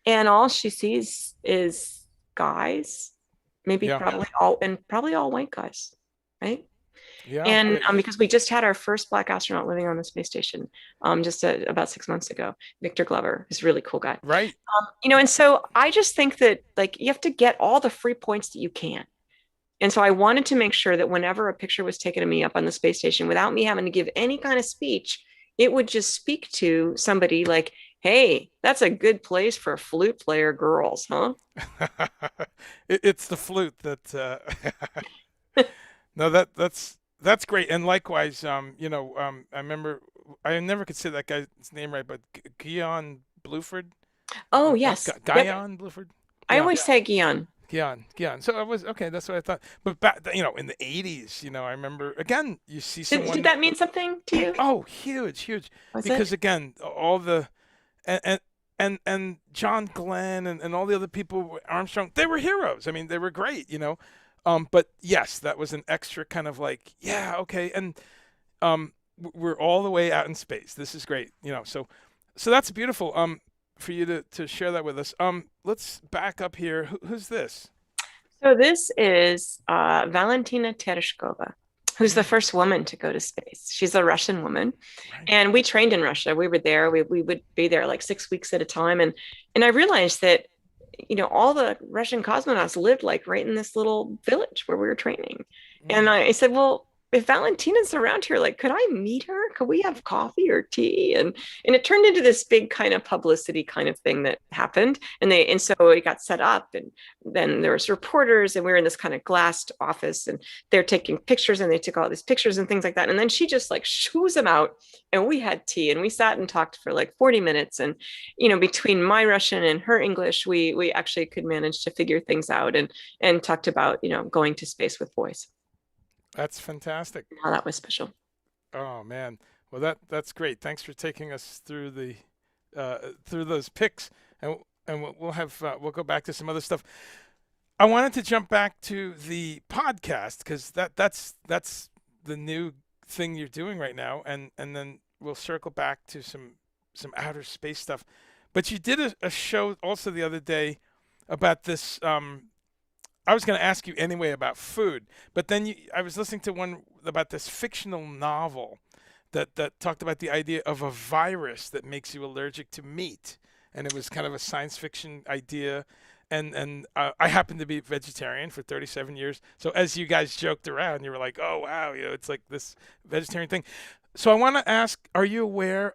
and all she sees is guys, maybe Yeah. probably all white guys, right? Yeah. And because we just had our first Black astronaut living on the space station, about 6 months ago, Victor Glover is a really cool guy, right. you know. And so I just think that like you have to get all the free points that you can. And so I wanted to make sure that whenever a picture was taken of me up on the space station, without me having to give any kind of speech, it would just speak to somebody like, hey, that's a good place for flute player girls, huh? It's the flute that. No, that's great. And likewise, you know, I remember I never could say that guy's name right, but Guion Bluford. Oh, yes. Yep. Guion Bluford. I always say Guion. Guion. So I was okay. That's what I thought. But back, you know, in the '80s, you know, I remember again. You see someone. Did that mean something to you? Oh, huge. Was Because it? again, all the and John Glenn and all the other people, Armstrong, they were heroes. I mean, they were great, you know. But yes, that was an extra kind of like, yeah, okay, and we're all the way out in space. This is great, you know. So that's beautiful. For you to share that with us. Let's back up here. Who's this? So this is Valentina Tereshkova, who's the first woman to go to space. She's a Russian woman. Right. And we trained in Russia. We were there. We would be there like 6 weeks at a time. And I realized that, you know, all the Russian cosmonauts lived like right in this little village where we were training. And I said, well, if Valentina's around here, like, could I meet her? Could we have coffee or tea? And it turned into this big kind of publicity kind of thing that happened. And so it got set up, and then there was reporters, and we were in this kind of glassed office, and they're taking pictures, and they took all these pictures and things like that. And then she just like shoos them out, and we had tea, and we sat and talked for like 40 minutes. And between my Russian and her English, we actually could manage to figure things out, and talked about going to space with boys. That's fantastic. How that was special. Oh man, well that's great. Thanks for taking us through the through those picks, and we'll go back to some other stuff. I wanted to jump back to the podcast because that's the new thing you're doing right now, and then we'll circle back to some outer space stuff. But you did a show also the other day about this. I was going to ask you anyway about food, but then I was listening to one about this fictional novel that talked about the idea of a virus that makes you allergic to meat, and it was kind of a science fiction idea. And I happen to be vegetarian for 37 years, so as you guys joked around, you were like, "Oh wow, it's like this vegetarian thing." So I want to ask: are you aware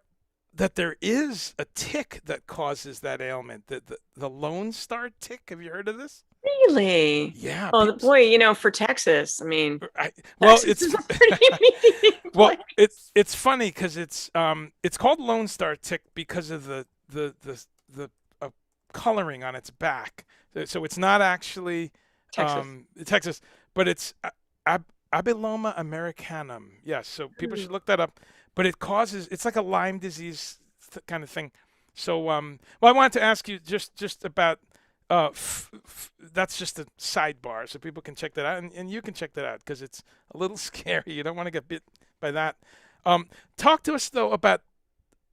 that there is a tick that causes that ailment? The Lone Star tick. Have you heard of this? Really? Yeah. Oh boy, for Texas, I mean, well, Texas it's is a pretty mean well, place. it's funny because it's called Lone Star tick because of the coloring on its back. So it's not actually Texas, but it's Abeloma americanum. Yes, so people should look that up. But it's like a Lyme disease kind of thing. So well, I wanted to ask you just about. That's just a sidebar, so people can check that out, and you can check that out because it's a little scary. You don't want to get bit by that. Talk to us though about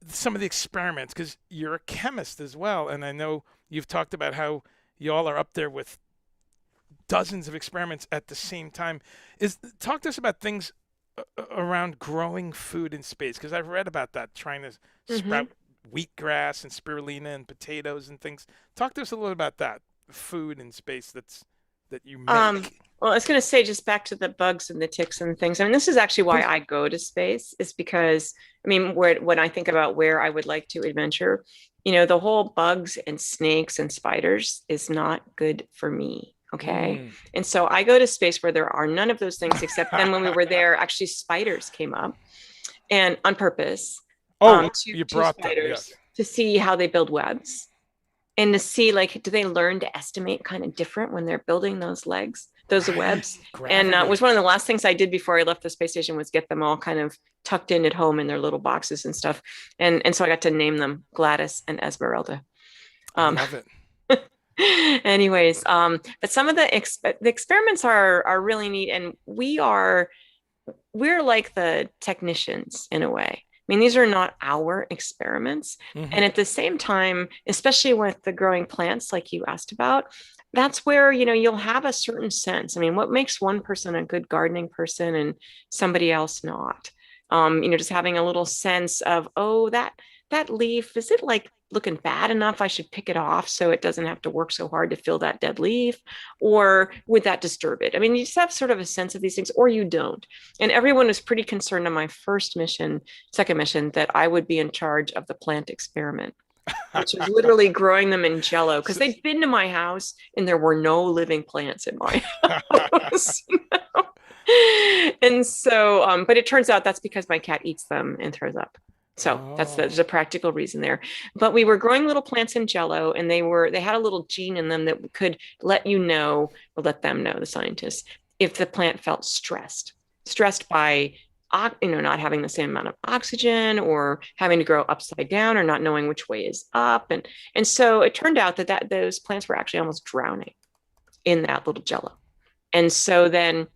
some of the experiments, because you're a chemist as well, and I know you've talked about how y'all are up there with dozens of experiments at the same time. Talk to us about things around growing food in space, because I've read about that, trying to sprout wheatgrass and spirulina and potatoes and things. Talk to us a little about that food in space that you make. Well, I was going to say, just back to the bugs and the ticks and things. I mean, this is actually why I go to space, is because, I mean, when I think about where I would like to adventure, the whole bugs and snakes and spiders is not good for me. Okay. And so I go to space where there are none of those things, except then when we were there, actually spiders came up, and on purpose. You brought spiders, yes, to see how they build webs, and to see, like, do they learn to estimate kind of different when they're building those webs. And it was one of the last things I did before I left the space station, was get them all kind of tucked in at home in their little boxes and stuff. And so I got to name them Gladys and Esmeralda. Love it. Anyways, but some of the experiments are really neat, and we're like the technicians in a way. I mean, these are not our experiments. And at the same time, especially with the growing plants like you asked about, that's where, you'll have a certain sense. I mean, what makes one person a good gardening person and somebody else not? Just having a little sense of, oh, that leaf, is it like looking bad enough I should pick it off so it doesn't have to work so hard to fill that dead leaf? Or would that disturb it? I mean, you just have sort of a sense of these things, or you don't. And everyone was pretty concerned on my second mission, that I would be in charge of the plant experiment, which was literally growing them in Jello, because they'd been to my house and there were no living plants in my house. And so, but it turns out that's because my cat eats them and throws up. So there's a practical reason there. But we were growing little plants in Jello, and they had a little gene in them that could let them know, the scientists, if the plant felt stressed by not having the same amount of oxygen, or having to grow upside down, or not knowing which way is up. And so it turned out that those plants were actually almost drowning in that little Jello. And so then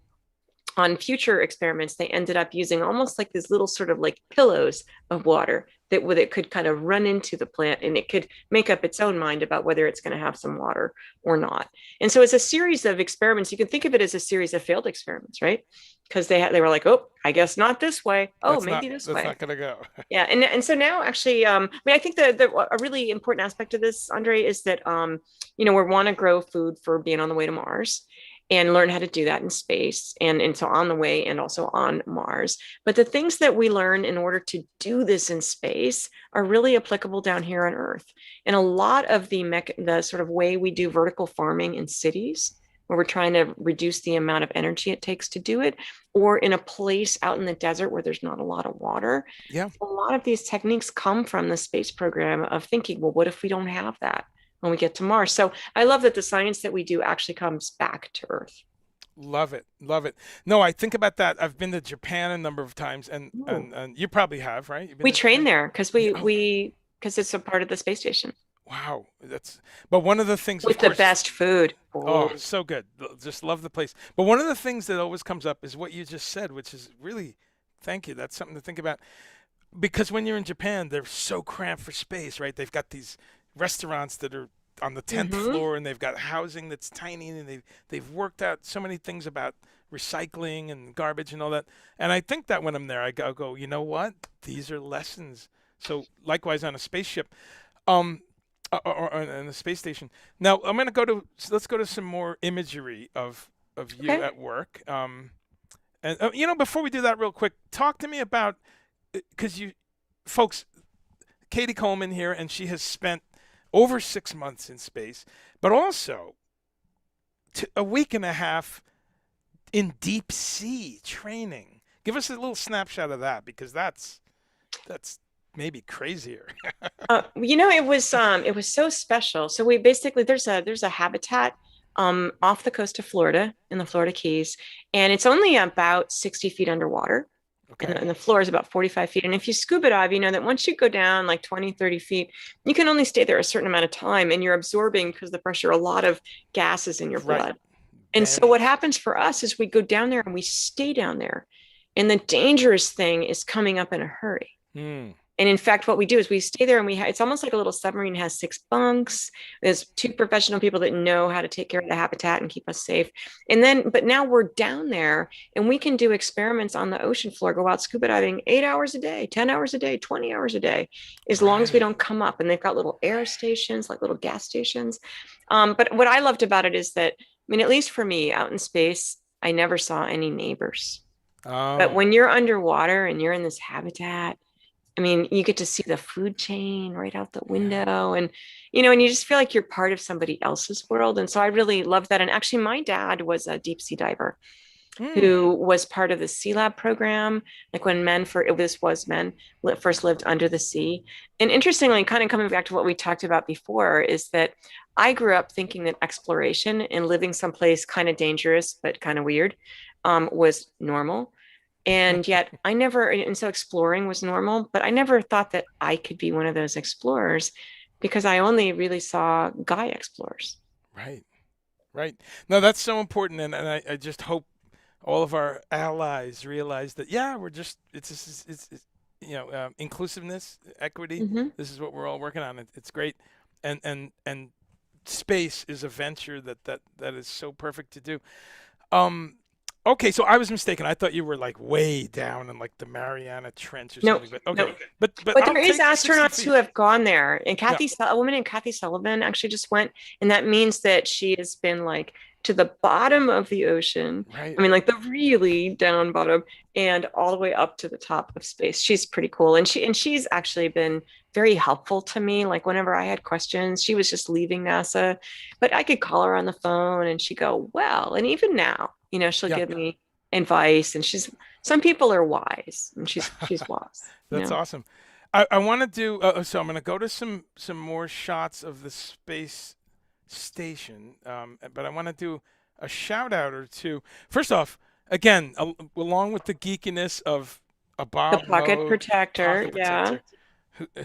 on future experiments, they ended up using almost like these little sort of like pillows of water that could kind of run into the plant, and it could make up its own mind about whether it's going to have some water or not. And so it's a series of experiments. You can think of it as a series of failed experiments, right? Because they were like, oh, I guess not this way. Oh, maybe this way. That's not going to go. Yeah. And so now actually, I think a really important aspect of this, André, is that, we want to grow food for being on the way to Mars. and learn how to do that in space and so on the way and also on Mars. But the things that we learn in order to do this in space are really applicable down here on Earth. And a lot of the sort of way we do vertical farming in cities, where we're trying to reduce the amount of energy it takes to do it, or in a place out in the desert where there's not a lot of water. Yeah. A lot of these techniques come from the space program of thinking, well, what if we don't have that when we get to Mars? So I love that the science that we do actually comes back to Earth. Love it. Love it. No, I think about that. I've been to Japan a number of times, and you probably have, right? You've been We to train Japan? there because because it's a part of the space station Wow. But one of the things, of with the course, best food. oh, so good. Just love the place. But one of the things that always comes up is what you just said, which is really, thank you. That's something to think about. Because when you're in Japan, they're so cramped for space, right? They've got these restaurants that are on the 10th floor, and they've got housing that's tiny, and they've worked out so many things about recycling and garbage and all that. And I think that when I'm there, I go, you know what? These are lessons. So likewise on a spaceship. Or in the space station. Now let's go to some more imagery of you Okay. at work. And before we do that, real quick, talk to me about, because you folks, Cady Coleman here, and she has spent over 6 months in space, but also a week and a half in deep sea training. Give us a little snapshot of that, because that's maybe crazier. It was so special. So we basically there's a habitat off the coast of Florida in the Florida Keys, and it's only about 60 feet underwater. Okay. And the floor is about 45 feet. And if you scuba dive, you know that once you go down like 20, 30 feet, you can only stay there a certain amount of time, and you're absorbing, because of the pressure, a lot of gases in your Right. blood. And so what happens for us is we go down there and we stay down there. And the dangerous thing is coming up in a hurry. And in fact, what we do is we stay there, and it's almost like a little submarine. It has 6 bunks. There's 2 professional people that know how to take care of the habitat and keep us safe. But now we're down there, and we can do experiments on the ocean floor, go out scuba diving 8 hours a day, 10 hours a day, 20 hours a day, as long as we don't come up. And they've got little air stations, like little gas stations. But what I loved about it is that, at least for me out in space, I never saw any neighbors. But when you're underwater and you're in this habitat, you get to see the food chain right out the window, and you just feel like you're part of somebody else's world. And so I really loved that. And actually, my dad was a deep sea diver who was part of the Sea Lab program, like when men first lived under the sea. And interestingly, kind of coming back to what we talked about before, is that I grew up thinking that exploration and living someplace kind of dangerous but kind of weird was normal. And yet so exploring was normal, but I never thought that I could be one of those explorers, because I only really saw guy explorers. Right. No, that's so important. And I just hope all of our allies realize that, it's inclusiveness, equity. This is what we're all working on. It's great. And space is a venture that is so perfect to do. Okay, so I was mistaken. I thought you were like way down in like the Mariana Trench or something. But okay, no. but There is astronauts who have gone there, and a woman named Kathy Sullivan actually just went, and that means that she has been like to the bottom of the ocean. Right. Like the really down bottom, and all the way up to the top of space. She's pretty cool, and she's actually been very helpful to me. Like whenever I had questions, she was just leaving NASA, but I could call her on the phone, and she'd go, well, and even now, she'll give me advice. And some people are wise, and she's wise. That's awesome. I want to do so I'm going to go to some more shots of the space station, but I want to do a shout out or two. First off, again, along with the geekiness of a Bob The pocket protector,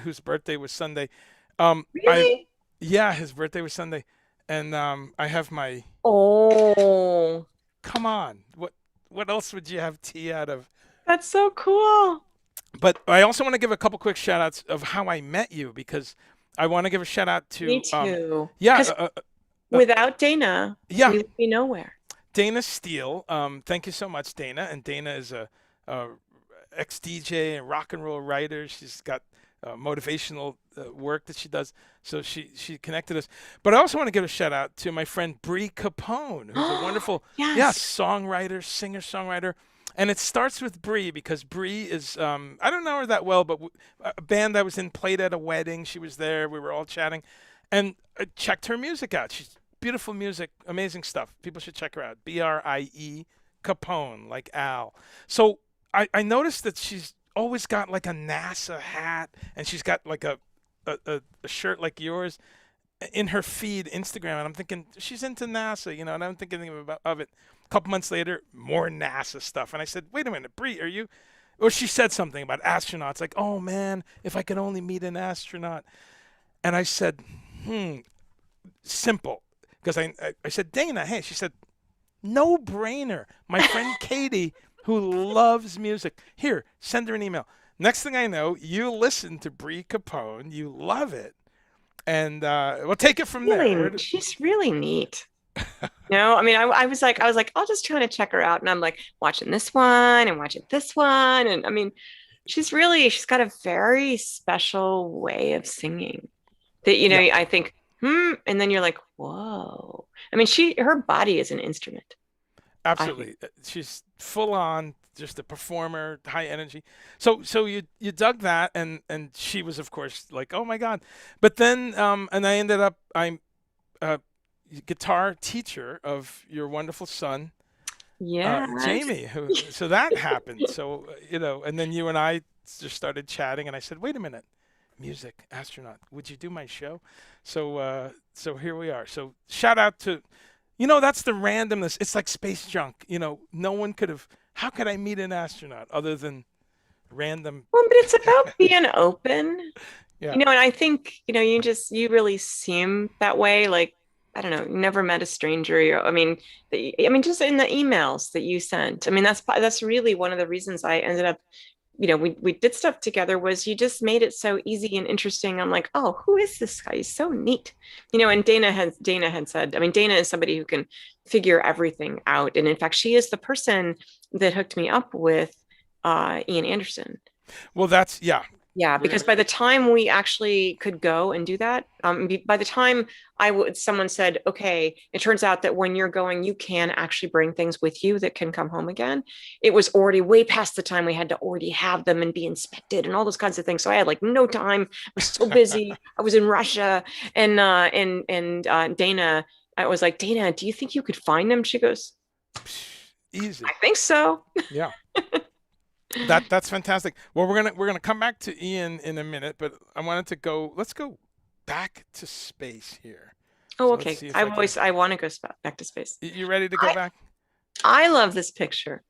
whose birthday was Sunday. Really? His birthday was Sunday, and I have my. Oh, come on! What else would you have tea out of? That's so cool. But I also want to give a couple quick shout outs of how I met you, because I want to give a shout out to. Me too. Without Dana, we'd be nowhere. Dana Steele. Thank you so much, Dana. And Dana is a ex DJ and rock and roll writer. She's got motivational work that she does. So she connected us. But I also want to give a shout out to my friend Bree Capone, who's a wonderful Yes. songwriter, singer-songwriter. And it starts with Bree because Bree is, I don't know her that well, but a band I was in played at a wedding. She was there. We were all chatting. And I checked her music out. She's beautiful music, amazing stuff. People should check her out. Brie Capone, like Al. So I noticed that she's always got like a NASA hat, and she's got like a shirt like yours in her feed Instagram, and I'm thinking she's into NASA, you know, and I'm thinking of it. A couple months later, more NASA stuff, and I said, "Wait a minute, Bree, are you?" Or she said something about astronauts, like, "Oh man, if I could only meet an astronaut." And I said, simple, because I said, "Dana, hey," she said, "No brainer. My friend Cady, who loves music, here, send her an email." Next thing I know, you listen to Bree Capone, you love it, and we'll take it from there. She's really neat. I mean, I was like, I'll just try to check her out, and I'm like watching this one and watching this one, and I mean, she's got a very special way of singing that I think, and then you're like, whoa. I mean, her body is an instrument. Absolutely, she's full on, just a performer, high energy. So you dug that, and she was, of course, like, oh my God. But then and I ended up, I'm a guitar teacher of your wonderful son, Jamie. So that happened. So and then you and I just started chatting, and I said, wait a minute, music, astronaut, would you do my show? So here we are. So shout out to, that's the randomness. It's like space junk. No one could have. How could I meet an astronaut other than random? Well, but it's about being open. Yeah. And I think, you really seem that way. Like, I don't know, you never met a stranger. I mean, just in the emails that you sent. I mean, that's really one of the reasons I ended up, we did stuff together, was you just made it so easy and interesting. I'm like, oh, who is this guy? He's so neat. And Dana had said, I mean, Dana is somebody who can figure everything out. And in fact, she is the person that hooked me up with Ian Anderson. Well, that's, yeah. Yeah, because by the time we actually could go and do that, by the time someone said, okay, it turns out that when you're going, you can actually bring things with you that can come home again. It was already way past the time we had to already have them and be inspected and all those kinds of things. So I had like no time. I was so busy. I was in Russia, and Dana, I was like, Dana, do you think you could find them? She goes, easy. I think so. Yeah. That's fantastic. Well, we're gonna come back to Ian in a minute, but I wanted to let's go back to space here. Oh, okay. I want to go back to space. You ready to go back? I love this picture.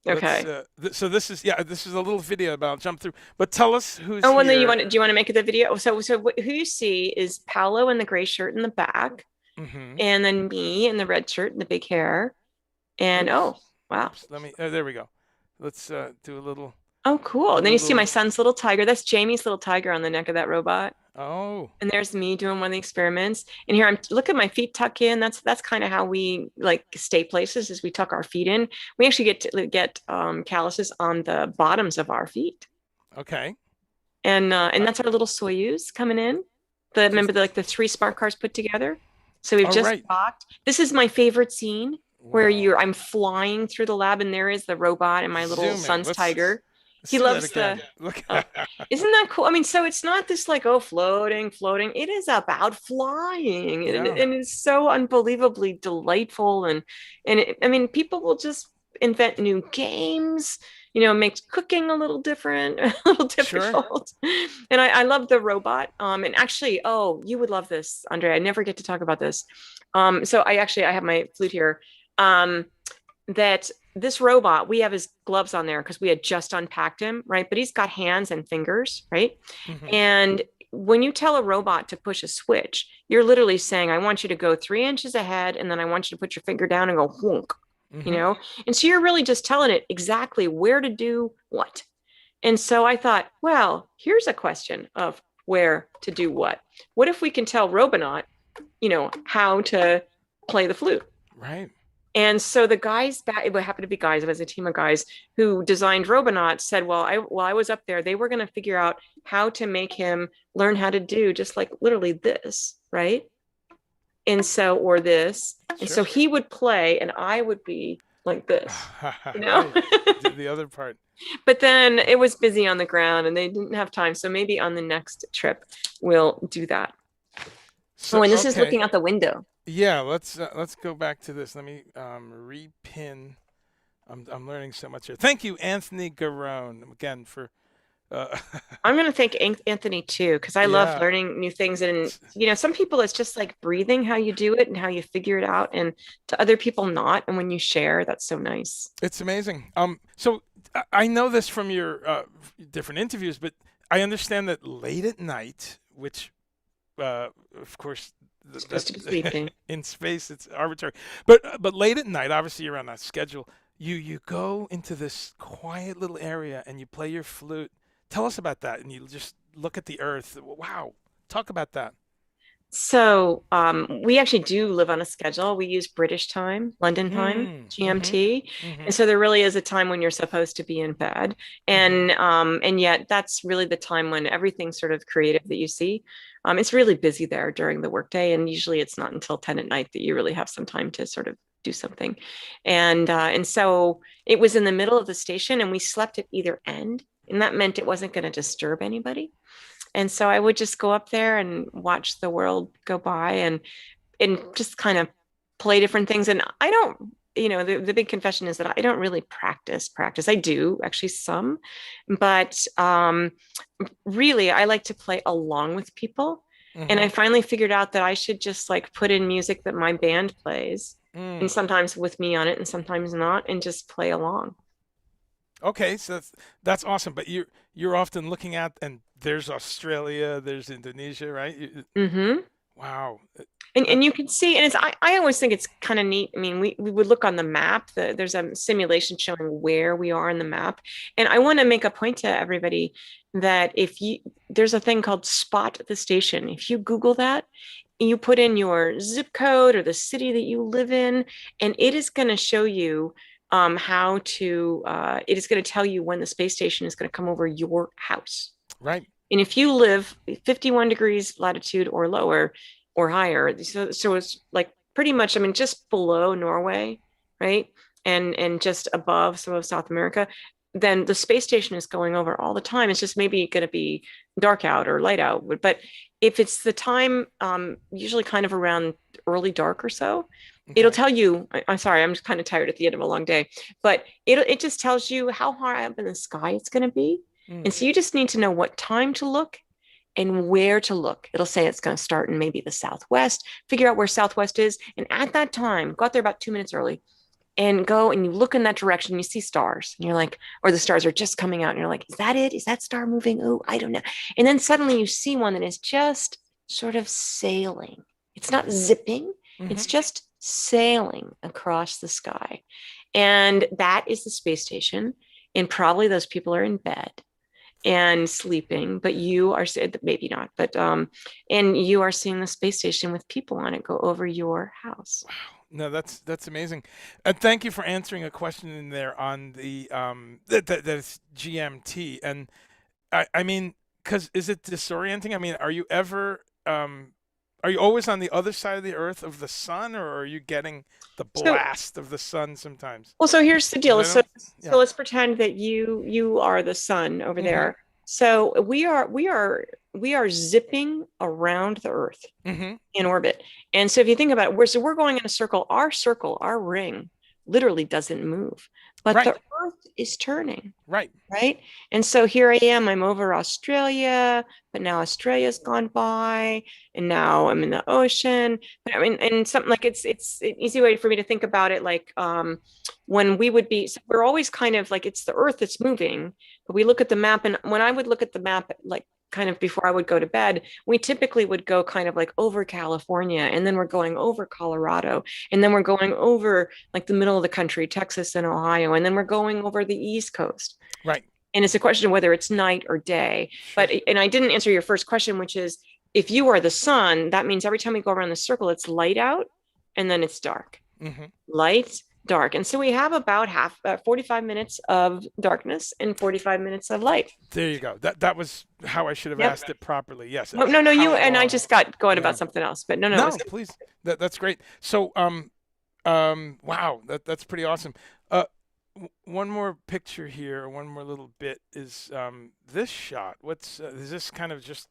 Okay. So this is a little video, but I'll jump through. But tell us who's. Oh, and here. then do you want to make it the video? So who you see is Paolo in the gray shirt in the back, and then me in the red shirt and the big hair, and oh wow. Oops, there we go. Let's do a little. Oh, cool. And then you see my son's little tiger. That's Jamie's little tiger on the neck of that robot. Oh. And there's me doing one of the experiments. And here look at my feet tuck in. That's kind of how we like stay places, is we tuck our feet in. We actually get calluses on the bottoms of our feet. Okay. And that's our little Soyuz coming in. Remember the 3 smart cars put together? So we've just docked. This is my favorite scene. Where I'm flying through the lab, and there is the robot and my little son's tiger. He loves isn't that cool? I mean, so it's not this like, oh, floating. It is about flying, and it's so unbelievably delightful. And I mean, people will just invent new games, makes cooking a little different, a little difficult. Sure. And I love the robot. And actually, you would love this, André. I never get to talk about this. So I have my flute here. That this robot, we have his gloves on there because we had just unpacked him, right? But he's got hands and fingers, right? And when you tell a robot to push a switch, you're literally saying, I want you to go 3 inches ahead, and then I want you to put your finger down and go whonk, And so you're really just telling it exactly where to do what. And so I thought, well, here's a question of where to do what. What if we can tell Robonaut, how to play the flute? Right. And so the guys back, it happened to be guys, it was a team of guys who designed Robonauts, said, well, while I was up there, they were going to figure out how to make him learn how to do just like literally this, right? And so, or this. And so he would play and I would be like this, you know? Right. The other part. But then it was busy on the ground and they didn't have time. So maybe on the next trip, we'll do that. So, and this is looking out the window. Yeah, let's go back to this. Let me repin. I'm learning so much here. Thank you, Anthony Garone, again for. I'm going to thank Anthony too, because I love learning new things. And you know, some people it's just like breathing how you do it and how you figure it out, and to other people not. And when you share, that's so nice. It's amazing. So I know this from your different interviews, but I understand that late at night, which of course. Supposed to be sleeping. In space, it's arbitrary. But late at night, obviously you're on a schedule. You go into this quiet little area and you play your flute. Tell us about that. And you just look at the Earth. Wow. Talk about that. So we actually do live on a schedule. We use British time, London time, GMT. And so there really is a time when you're supposed to be in bed. And yet that's really the time when everything's sort of creative that you see. It's really busy there during the workday. And usually it's not until 10 at night that you really have some time to sort of do something. And so it was in the middle of the station and we slept at either end. And that meant it wasn't going to disturb anybody. And so I would just go up there and watch the world go by and just kind of play different things. And I don't, you know, the big confession is that I don't really practice. I do actually some, but really I like to play along with people. And I finally figured out that I should just like put in music that my band plays and sometimes with me on it and sometimes not, and just play along. Okay, so that's awesome. But you're often looking at, and there's Australia, there's Indonesia, right? Wow. And you can see, and I always think it's kind of neat. I mean, we would look on the map. There's a simulation showing where we are on the map. And I want to make a point to everybody that there's a thing called Spot the Station. If you Google that, you put in your zip code or the city that you live in, and it is going to show you it is going to tell you when the space station is going to come over your house. Right. And if you live 51 degrees latitude or lower or higher, so it's like pretty much, I mean, just below Norway, right? And just above some of South America, then the space station is going over all the time. It's just maybe going to be dark out or light out. But if it's the time, usually kind of around early dark or so, it'll tell you, I'm sorry, I'm just kind of tired at the end of a long day, but it just tells you how high up in the sky it's going to be. And so you just need to know what time to look and where to look. It'll say it's going to start in maybe the southwest, figure out where southwest is. And at that time, go out there about 2 minutes early and go and you look in that direction, you see stars and you're like, or the stars are just coming out and you're like, is that it? Is that star moving? Oh, I don't know. And then suddenly you see one that is just sort of sailing. It's not zipping. It's just sailing across the sky. And that is the space station. And probably those people are in bed and sleeping, but you are, maybe not, but and you are seeing the space station with people on it go over your house. Wow. No, that's amazing. And thank you for answering a question in there on the that's GMT. And I mean, because is it disorienting? I mean, are you always on the other side of the Earth of the sun, or are you getting the blast of the sun sometimes? Well, so here's the deal. So let's pretend that you are the sun over there. So we are zipping around the Earth in orbit. And so if you think about it, we're going in a circle. Our ring literally doesn't move, but the Earth is turning. Right. And so here I am, I'm over Australia, but now Australia's gone by and now I'm in the ocean. But I mean, and something like it's an easy way for me to think about it. Like when we're always kind of like, it's the Earth that's moving, but we look at the map. And when I would look at the map, like kind of before I would go to bed, we typically would go kind of like over California, and then we're going over Colorado, and then we're going over like the middle of the country, Texas and Ohio, and then we're going over the East Coast. Right. And it's a question of whether it's night or day. But, and I didn't answer your first question, which is if you are the sun, that means every time we go around the circle, it's light out and then it's dark. light, dark. And so we have about 45 minutes of darkness and 45 minutes of light. There you go. That was how I should have asked it properly. Yes. No, How you and I long? just got going about something else, but no, No, it's good. please. That's great. So, wow, that's pretty awesome. One more picture here, one more little bit is this shot. What's is this kind of just?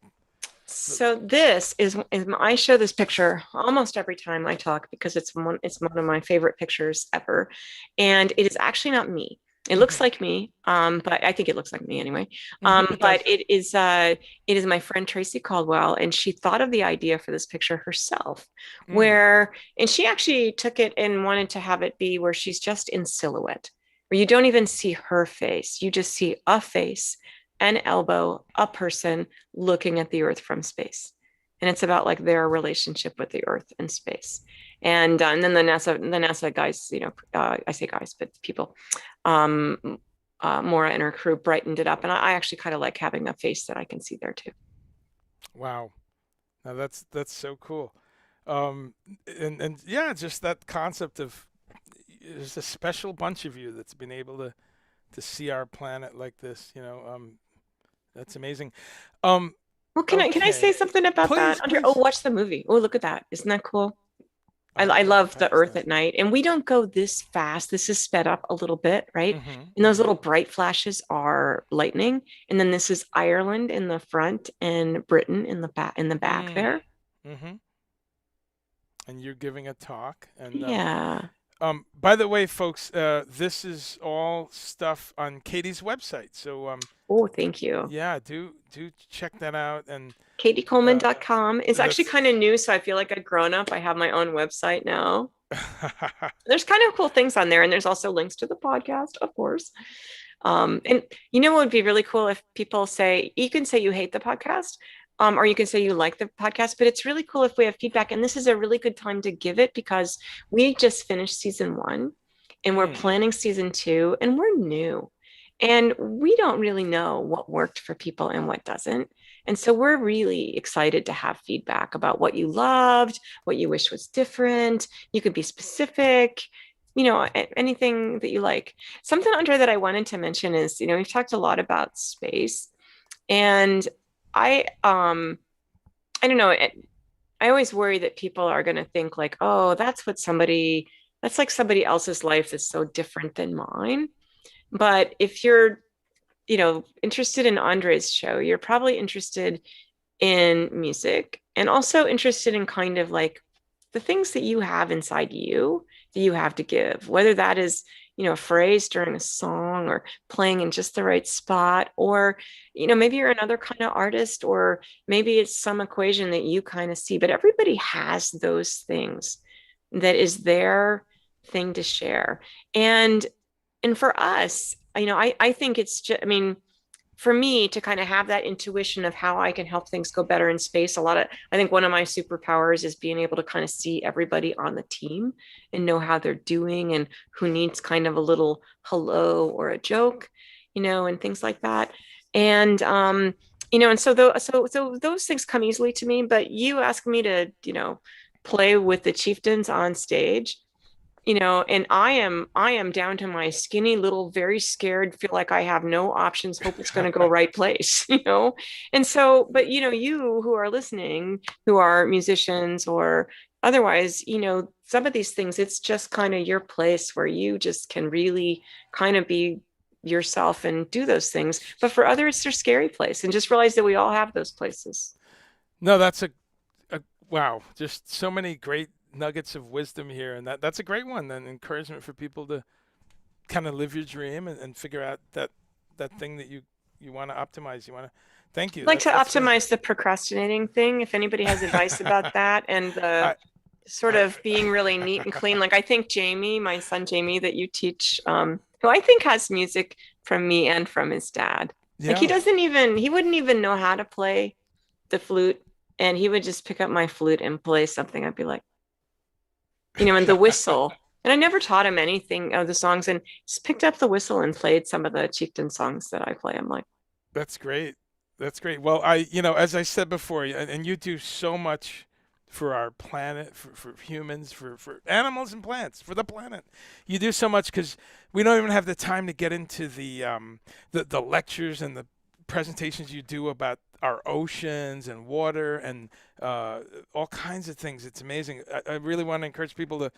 So this is I show this picture almost every time I talk because it's one of my favorite pictures ever, and it is actually not me. It looks like me, but I think it looks like me anyway. But it is my friend Tracy Caldwell, and she thought of the idea for this picture herself, and she actually took it and wanted to have it be where she's just in silhouette, where you don't even see her face, you just see a face, an elbow, a person looking at the Earth from space. And it's about like their relationship with the Earth and space. And then the NASA guys, I say guys, but people, Maura and her crew brightened it up. And I actually kind of like having a face that I can see there too. Wow. Now that's so cool. And yeah, just that concept of there's a special bunch of you that's been able to see our planet like this, that's amazing. Well, can I say something about that? André, oh, watch the movie. Oh, look at that. Isn't that cool? I love the Earth at night, and we don't go this fast. This is sped up a little bit, right? And those little bright flashes are lightning. And then this is Ireland in the front and Britain in the back there. And you're giving a talk. And yeah. By the way, folks, this is all stuff on Cady's website. So oh, thank you. Yeah, do check that out. And CadyColeman.com is actually kind of new, so I feel like I've grown up. I have my own website now. There's kind of cool things on there, and there's also links to the podcast, of course. And what would be really cool if people you can say you hate the podcast, or you can say you like the podcast, but it's really cool if we have feedback. And this is a really good time to give it because we just finished season 1 and we're planning season 2 and we're new. And we don't really know what worked for people and what doesn't. And so we're really excited to have feedback about what you loved, what you wish was different. You could be specific, anything that you like. Something, André, that I wanted to mention is, we've talked a lot about space, and I don't know. I always worry that people are going to think like, oh, that's like somebody else's life that's so different than mine. But if you're, interested in André's show, you're probably interested in music and also interested in kind of like the things that you have inside you that you have to give, whether that is, a phrase during a song or playing in just the right spot, or, maybe you're another kind of artist, or maybe it's some equation that you kind of see, but everybody has those things that is their thing to share. And for us, I think it's just, for me to kind of have that intuition of how I can help things go better in space. I think one of my superpowers is being able to kind of see everybody on the team and know how they're doing and who needs kind of a little hello or a joke, and things like that. And, and so those things come easily to me, but you ask me to, play with the Chieftains on stage, and I am down to my skinny little, very scared, feel like I have no options, hope it's going to go right place, And so, but, you who are listening, who are musicians or otherwise, some of these things, it's just kind of your place where you just can really kind of be yourself and do those things. But for others, it's their scary place, and just realize that we all have those places. No, that's a wow. Just so many great nuggets of wisdom here, and that's a great one. Then encouragement for people to kind of live your dream and figure out that thing that you want to optimize. Thank you. I'd like to optimize the procrastinating thing. If anybody has advice about that, and the sort of being really neat and clean. Like I think Jamie, my son Jamie, that you teach, who I think has music from me and from his dad. Yeah. Like he wouldn't even know how to play the flute, and he would just pick up my flute and play something. I'd be like, and the whistle. And I never taught him anything of the songs, and just picked up the whistle and played some of the Chieftain songs that I play. I'm like, that's great. That's great. Well, as I said before, and you do so much for our planet, for humans, for animals and plants, for the planet. You do so much because we don't even have the time to get into the lectures and the presentations you do about our oceans and water and all kinds of things. It's amazing. I really want to encourage people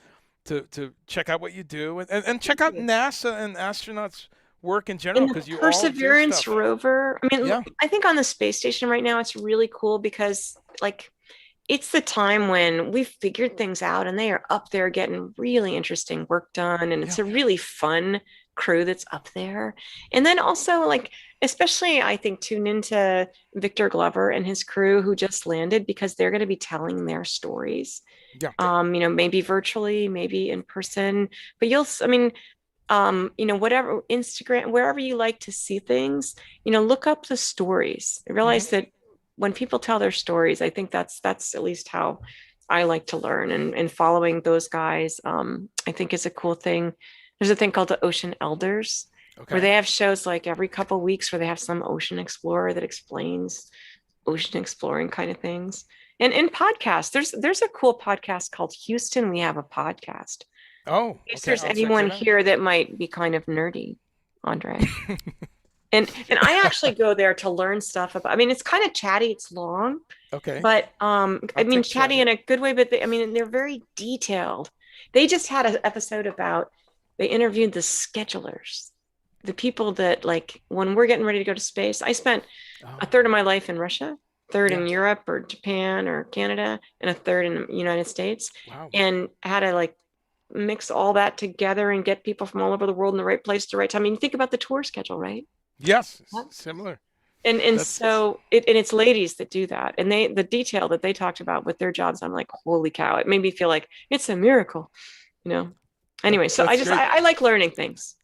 to check out what you do and check out NASA and astronauts work in general, In because the you all do Perseverance stuff. rover, I mean, Yeah. I think on the space station right now, it's really cool because like it's the time when we've figured things out and they are up there getting really interesting work done. And it's a really fun crew that's up there. And then also like, especially I think tune into Victor Glover and his crew who just landed, because they're going to be telling their stories. Yeah. You know, maybe virtually, maybe in person, but I mean, you know, whatever, Instagram, wherever you like to see things, you know, look up the stories. I realize that when people tell their stories, I think that's at least how I like to learn, and following those guys, I think is a cool thing. There's a thing called the Ocean Elders, where they have shows like every couple of weeks where they have some ocean explorer that explains ocean exploring kind of things. And in podcasts, there's a cool podcast called Houston, We Have a Podcast. Oh, If okay. there's I'll check anyone that out. here that might be kind of nerdy, André. And I actually go there to learn stuff about, I mean, it's kind of chatty, it's long, Okay. but I I'll mean, take chatty chatty. in a good way, but I mean, they're very detailed. They just had an episode about, they interviewed the schedulers, the people that like, when we're getting ready to go to space, I spent a third of my life in Russia, third in Europe or Japan or Canada, and a third in the United States. Wow. And had to like mix all that together and get people from all over the world in the right place at the right time. I mean, think about the tour schedule, right? Yes, similar. And so it's ladies that do that, and the detail that they talked about with their jobs, I'm like, holy cow! It made me feel like it's a miracle, you know. Anyway, so I like learning things.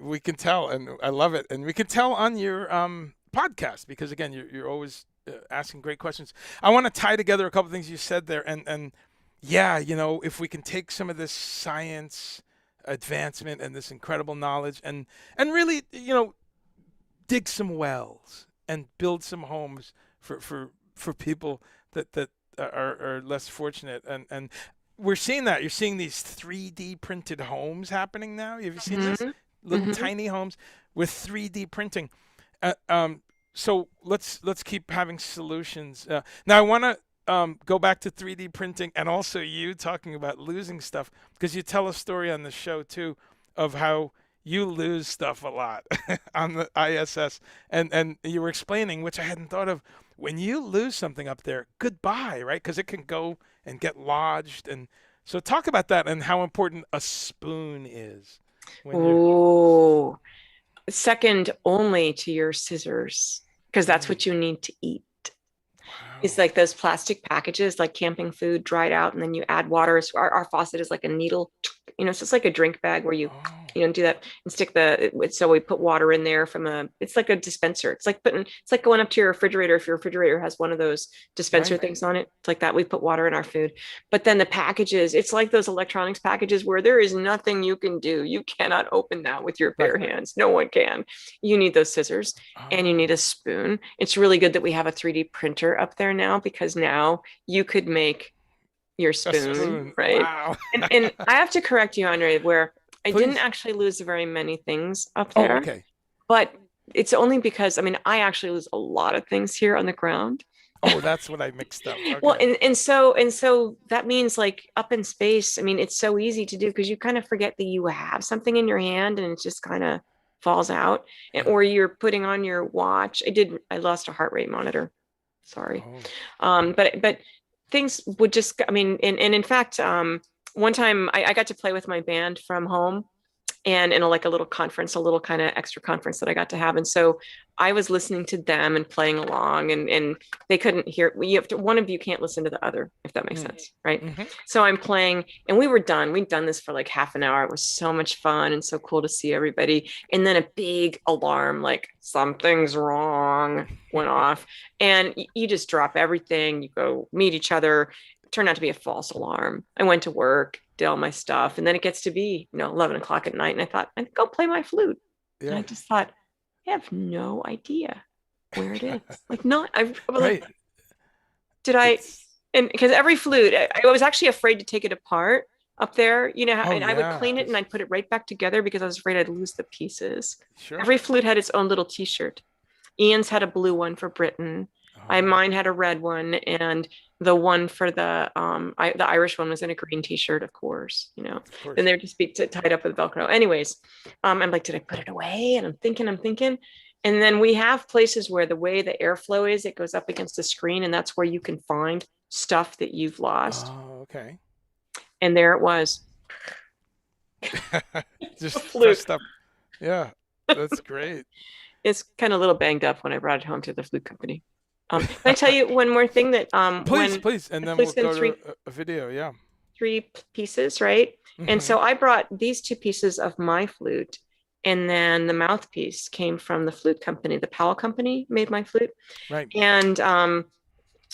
We can tell, and I love it, and we can tell on your podcast, because again, you're always asking great questions. I want to tie together a couple things you said there, and yeah, you know, if we can take some of this science advancement and this incredible knowledge and really, you know, dig some wells and build some homes for people that are less fortunate, and we're seeing that. You're seeing these 3D printed homes happening now. Have you seen this? Little tiny homes with 3D printing. So let's keep having solutions. Now I want to go back to 3D printing, and also you talking about losing stuff, because you tell a story on the show too of how you lose stuff a lot on the ISS, and you were explaining, which I hadn't thought of, when you lose something up there, goodbye, right? Because it can go and get lodged. And so talk about that and how important a spoon is. Oh, second only to your scissors, because that's what you need to eat. It's like those plastic packages, like camping food dried out, and then you add water. So our faucet is like a needle, you know, it's just like a drink bag where you do that and stick so we put water in there it's like a dispenser. It's like going up to your refrigerator. If your refrigerator has one of those dispenser things on it, it's like that. We put water in our food. But then the packages, it's like those electronics packages where there is nothing you can do. You cannot open that with your bare hands. No one can. You need those scissors and you need a spoon. It's really good that we have a 3D printer up there now, because now you could make your spoon. Right? Wow. and I have to correct you, André, where I Please. didn't actually lose very many things up there. Oh, okay. But it's only because, I mean, I actually lose a lot of things here on the ground. Oh, that's what I mixed up. Okay. Well, and so that means like up in space, I mean, it's so easy to do because you kind of forget that you have something in your hand and it just kind of falls out. Or you're putting on your watch. I lost a heart rate monitor. Sorry. But things would just, I mean, and in fact, one time I got to play with my band from home, and in a little conference, a little kind of extra conference that I got to have. And so I was listening to them and playing along, and they couldn't hear. One of you can't listen to the other, if that makes sense, right? So I'm playing, and we were done. We'd done this for like half an hour. It was so much fun and so cool to see everybody. And then a big alarm, like something's wrong, went off, and you just drop everything. You go meet each other. It turned out to be a false alarm. I went to work, did all my stuff, and then it gets to be 11 o'clock at night, and I thought, I'd go play my flute. And I just thought, I have no idea where it is. Like, not I right. did I And because every flute, I was actually afraid to take it apart up there, Oh and I would yeah, clean it and 'cause- I'd put it right back together because I was afraid I'd lose the pieces. sure. Every flute had its own little t-shirt. Ian's had a blue one for Britain. Oh, Mine had a red one, and the one for the Irish one was in a green t-shirt, of course, of course. and they're just tied up with Velcro. Anyways, I'm like, did I put it away? And I'm thinking. And then we have places where the way the airflow is, it goes up against the screen, and that's where you can find stuff that you've lost. Oh, okay. And there it was. Just flute. dressed up. Yeah, that's great. It's kind of a little banged up when I brought it home to the flute company. Can I tell you one more thing that Please, and then we'll go to a video. Yeah. 3 pieces, right? And so I brought these 2 pieces of my flute, and then the mouthpiece came from the flute company. The Powell company made my flute. Right. And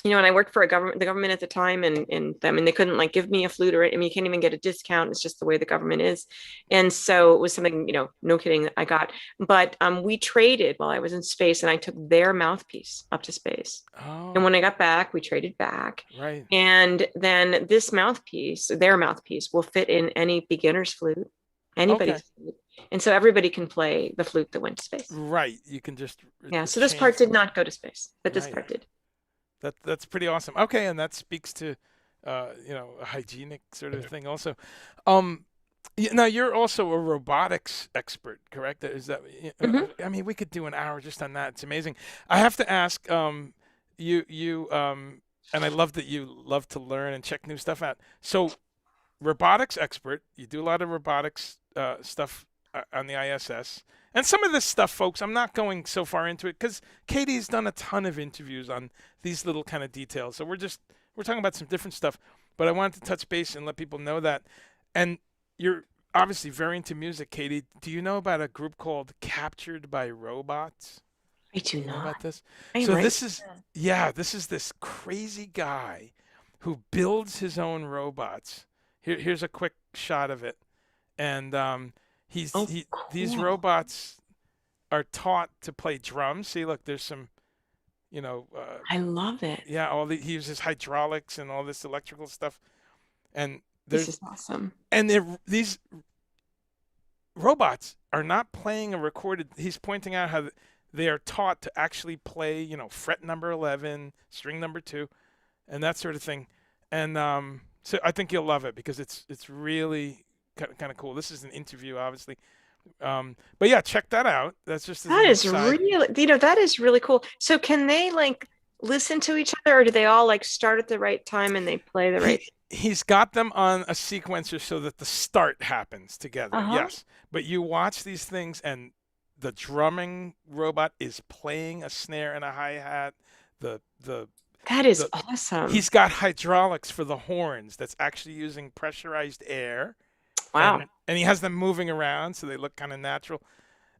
and I worked for the government at the time, and they couldn't like give me a flute, or you can't even get a discount. It's just the way the government is. And so it was something, no kidding, that I got. But we traded while I was in space, and I took their mouthpiece up to space. Oh. And when I got back, we traded back. Right. And then this mouthpiece, their mouthpiece, will fit in any beginner's flute, anybody's flute. And so everybody can play the flute that went to space. Right. You can just So this part did not go to space, but this Right. part did. That's pretty awesome. Okay, and that speaks to a hygienic sort of thing also. Now you're also a robotics expert, correct? Is that I mean, we could do an hour just on that. It's amazing. I have to ask you and I love that you love to learn and check new stuff out. So robotics expert, you do a lot of robotics stuff on the ISS. And some of this stuff, folks, I'm not going so far into it because Cady's done a ton of interviews on these little kind of details. So we're talking about some different stuff. But I wanted to touch base and let people know that. And you're obviously very into music, Cady. Do you know about a group called Captured by Robots? I do You know not. about this? I'm So right this is this crazy guy who builds his own robots. Here's a quick shot of it. And these cool. robots are taught to play drums. See, look, there's some, I love it. yeah, he uses hydraulics and all this electrical stuff. And This is awesome. and these robots are not playing a recorded. He's pointing out how they are taught to actually play, fret number 11, string number 2, and that sort of thing. And so I think you'll love it because it's really kind of cool. This is an interview, obviously. But yeah, check that out. That's just That is really, that is really cool. So can they like listen to each other, or do they all like start at the right time and they play the right? He's got them on a sequencer so that the start happens together. Yes, but you watch these things and the drumming robot is playing a snare and a hi-hat. That is awesome. He's got hydraulics for the horns that's actually using pressurized air. Wow. And he has them moving around so they look kind of natural.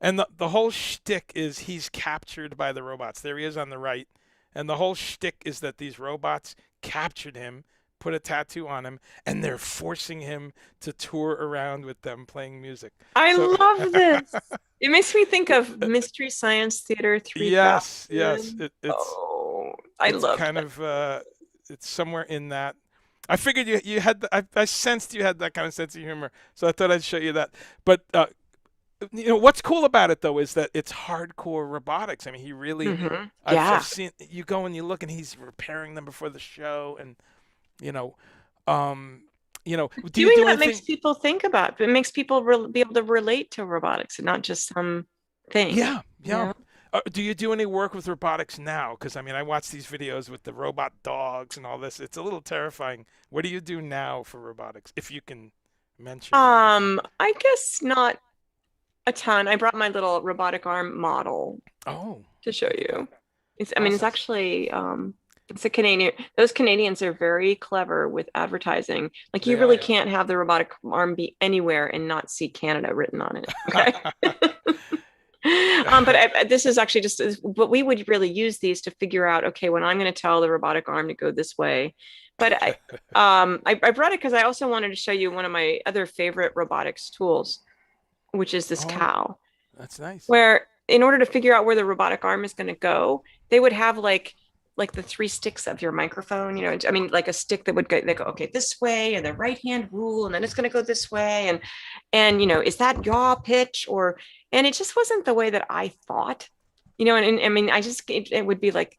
And the whole shtick is he's captured by the robots. There he is on the right. And the whole shtick is that these robots captured him, put a tattoo on him, and they're forcing him to tour around with them playing music. I love this. It makes me think of Mystery Science Theater 3000. Yes. I love kind of it's somewhere in that. I figured you had I sensed you had that kind of sense of humor, so I thought I'd show you that. But what's cool about it though is that it's hardcore robotics. I mean, he really I've seen you go and you look and he's repairing them before the show, and doing that makes people think about. It makes people be able to relate to robotics and not just some thing. Yeah. Do you do any work with robotics now? Because, I mean, I watch these videos with the robot dogs and all this. It's a little terrifying. What do you do now for robotics, if you can mention? I guess not a ton. I brought my little robotic arm model to show you. It's actually, it's a Canadian. Those Canadians are very clever with advertising. Like, you really can't have the robotic arm be anywhere and not see Canada written on it. Okay. But this is actually but we would really use these to figure out, okay, when I'm going to tell the robotic arm to go this way. But I brought it because I also wanted to show you one of my other favorite robotics tools, which is this cow. That's nice. Where in order to figure out where the robotic arm is going to go, they would have like like the three sticks of your microphone, I mean, like a stick that would go, they go, okay, this way, and the right hand rule, and then it's going to go this way. And, is that yaw pitch and it just wasn't the way that I thought, and I mean, it would be like,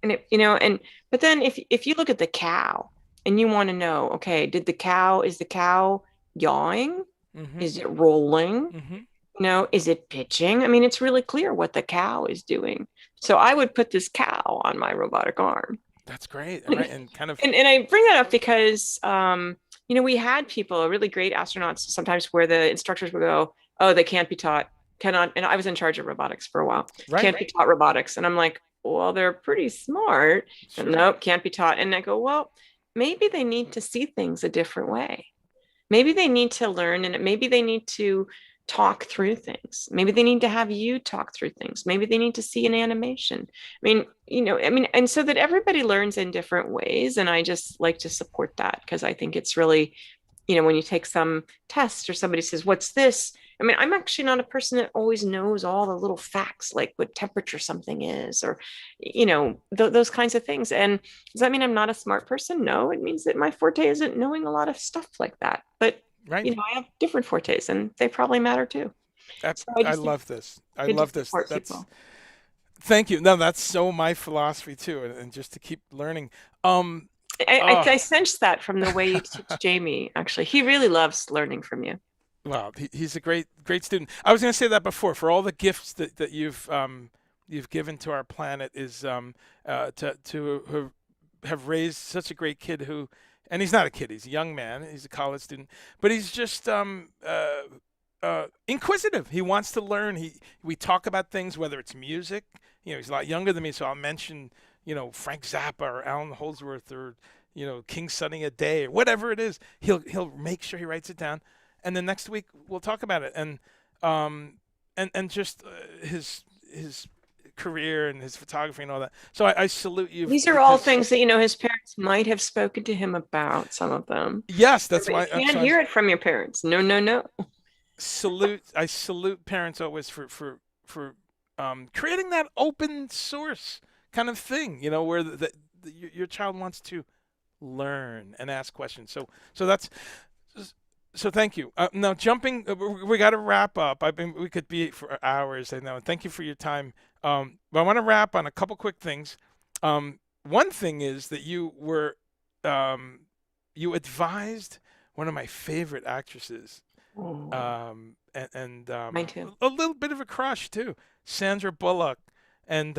but then if you look at the cow and you want to know, okay, is the cow yawing? Mm-hmm. Is it rolling? Mm-hmm. Is it pitching? I mean, it's really clear what the cow is doing. So I would put this cow on my robotic arm. That's great. Right. And kind of, and I bring that up because, we had people, really great astronauts, sometimes where the instructors would go, oh, they can't be taught, cannot. And I was in charge of robotics for a while. Right. Can't be taught robotics. And I'm like, well, they're pretty smart. Sure. Nope, can't be taught. And I go, well, maybe they need to see things a different way. Maybe they need to learn, and maybe they need to talk through things. Maybe they need to have you talk through things. Maybe they need to see an animation. And so that everybody learns in different ways. And I just like to support that, because I think it's really, when you take some test or somebody says, what's this? I mean, I'm actually not a person that always knows all the little facts, like what temperature something is, or, those kinds of things. And does that mean I'm not a smart person? No, it means that my forte isn't knowing a lot of stuff like that. But, right. I have different fortes, and they probably matter too. I love this. I love this. Thank you. No, that's so my philosophy too. And just to keep learning. I sensed that from the way you teach Jamie, actually. He really loves learning from you. Well, he's a great student. I was going to say that before. For all the gifts that you've given to our planet, is to have raised such a great kid who, and he's not a kid. He's a young man. He's a college student, but he's just inquisitive. He wants to learn. We talk about things, whether it's music. He's a lot younger than me, so I'll mention Frank Zappa or Alan Holdsworth or King Sunny a Day or whatever it is. He'll make sure he writes it down. And then next week we'll talk about it, and just his career and his photography and all that. So I salute you. These are all things that his parents might have spoken to him about. Some of them. Yes, that's why you can't hear it from your parents. No. I salute parents always for creating that open source kind of thing. Where your child wants to learn and ask questions. So that's. So thank you. Now jumping, we got to wrap up. We could be for hours. I know. Thank you for your time. But I want to wrap on a couple quick things. One thing is that you advised one of my favorite actresses, and mine too. A little bit of a crush too, Sandra Bullock. And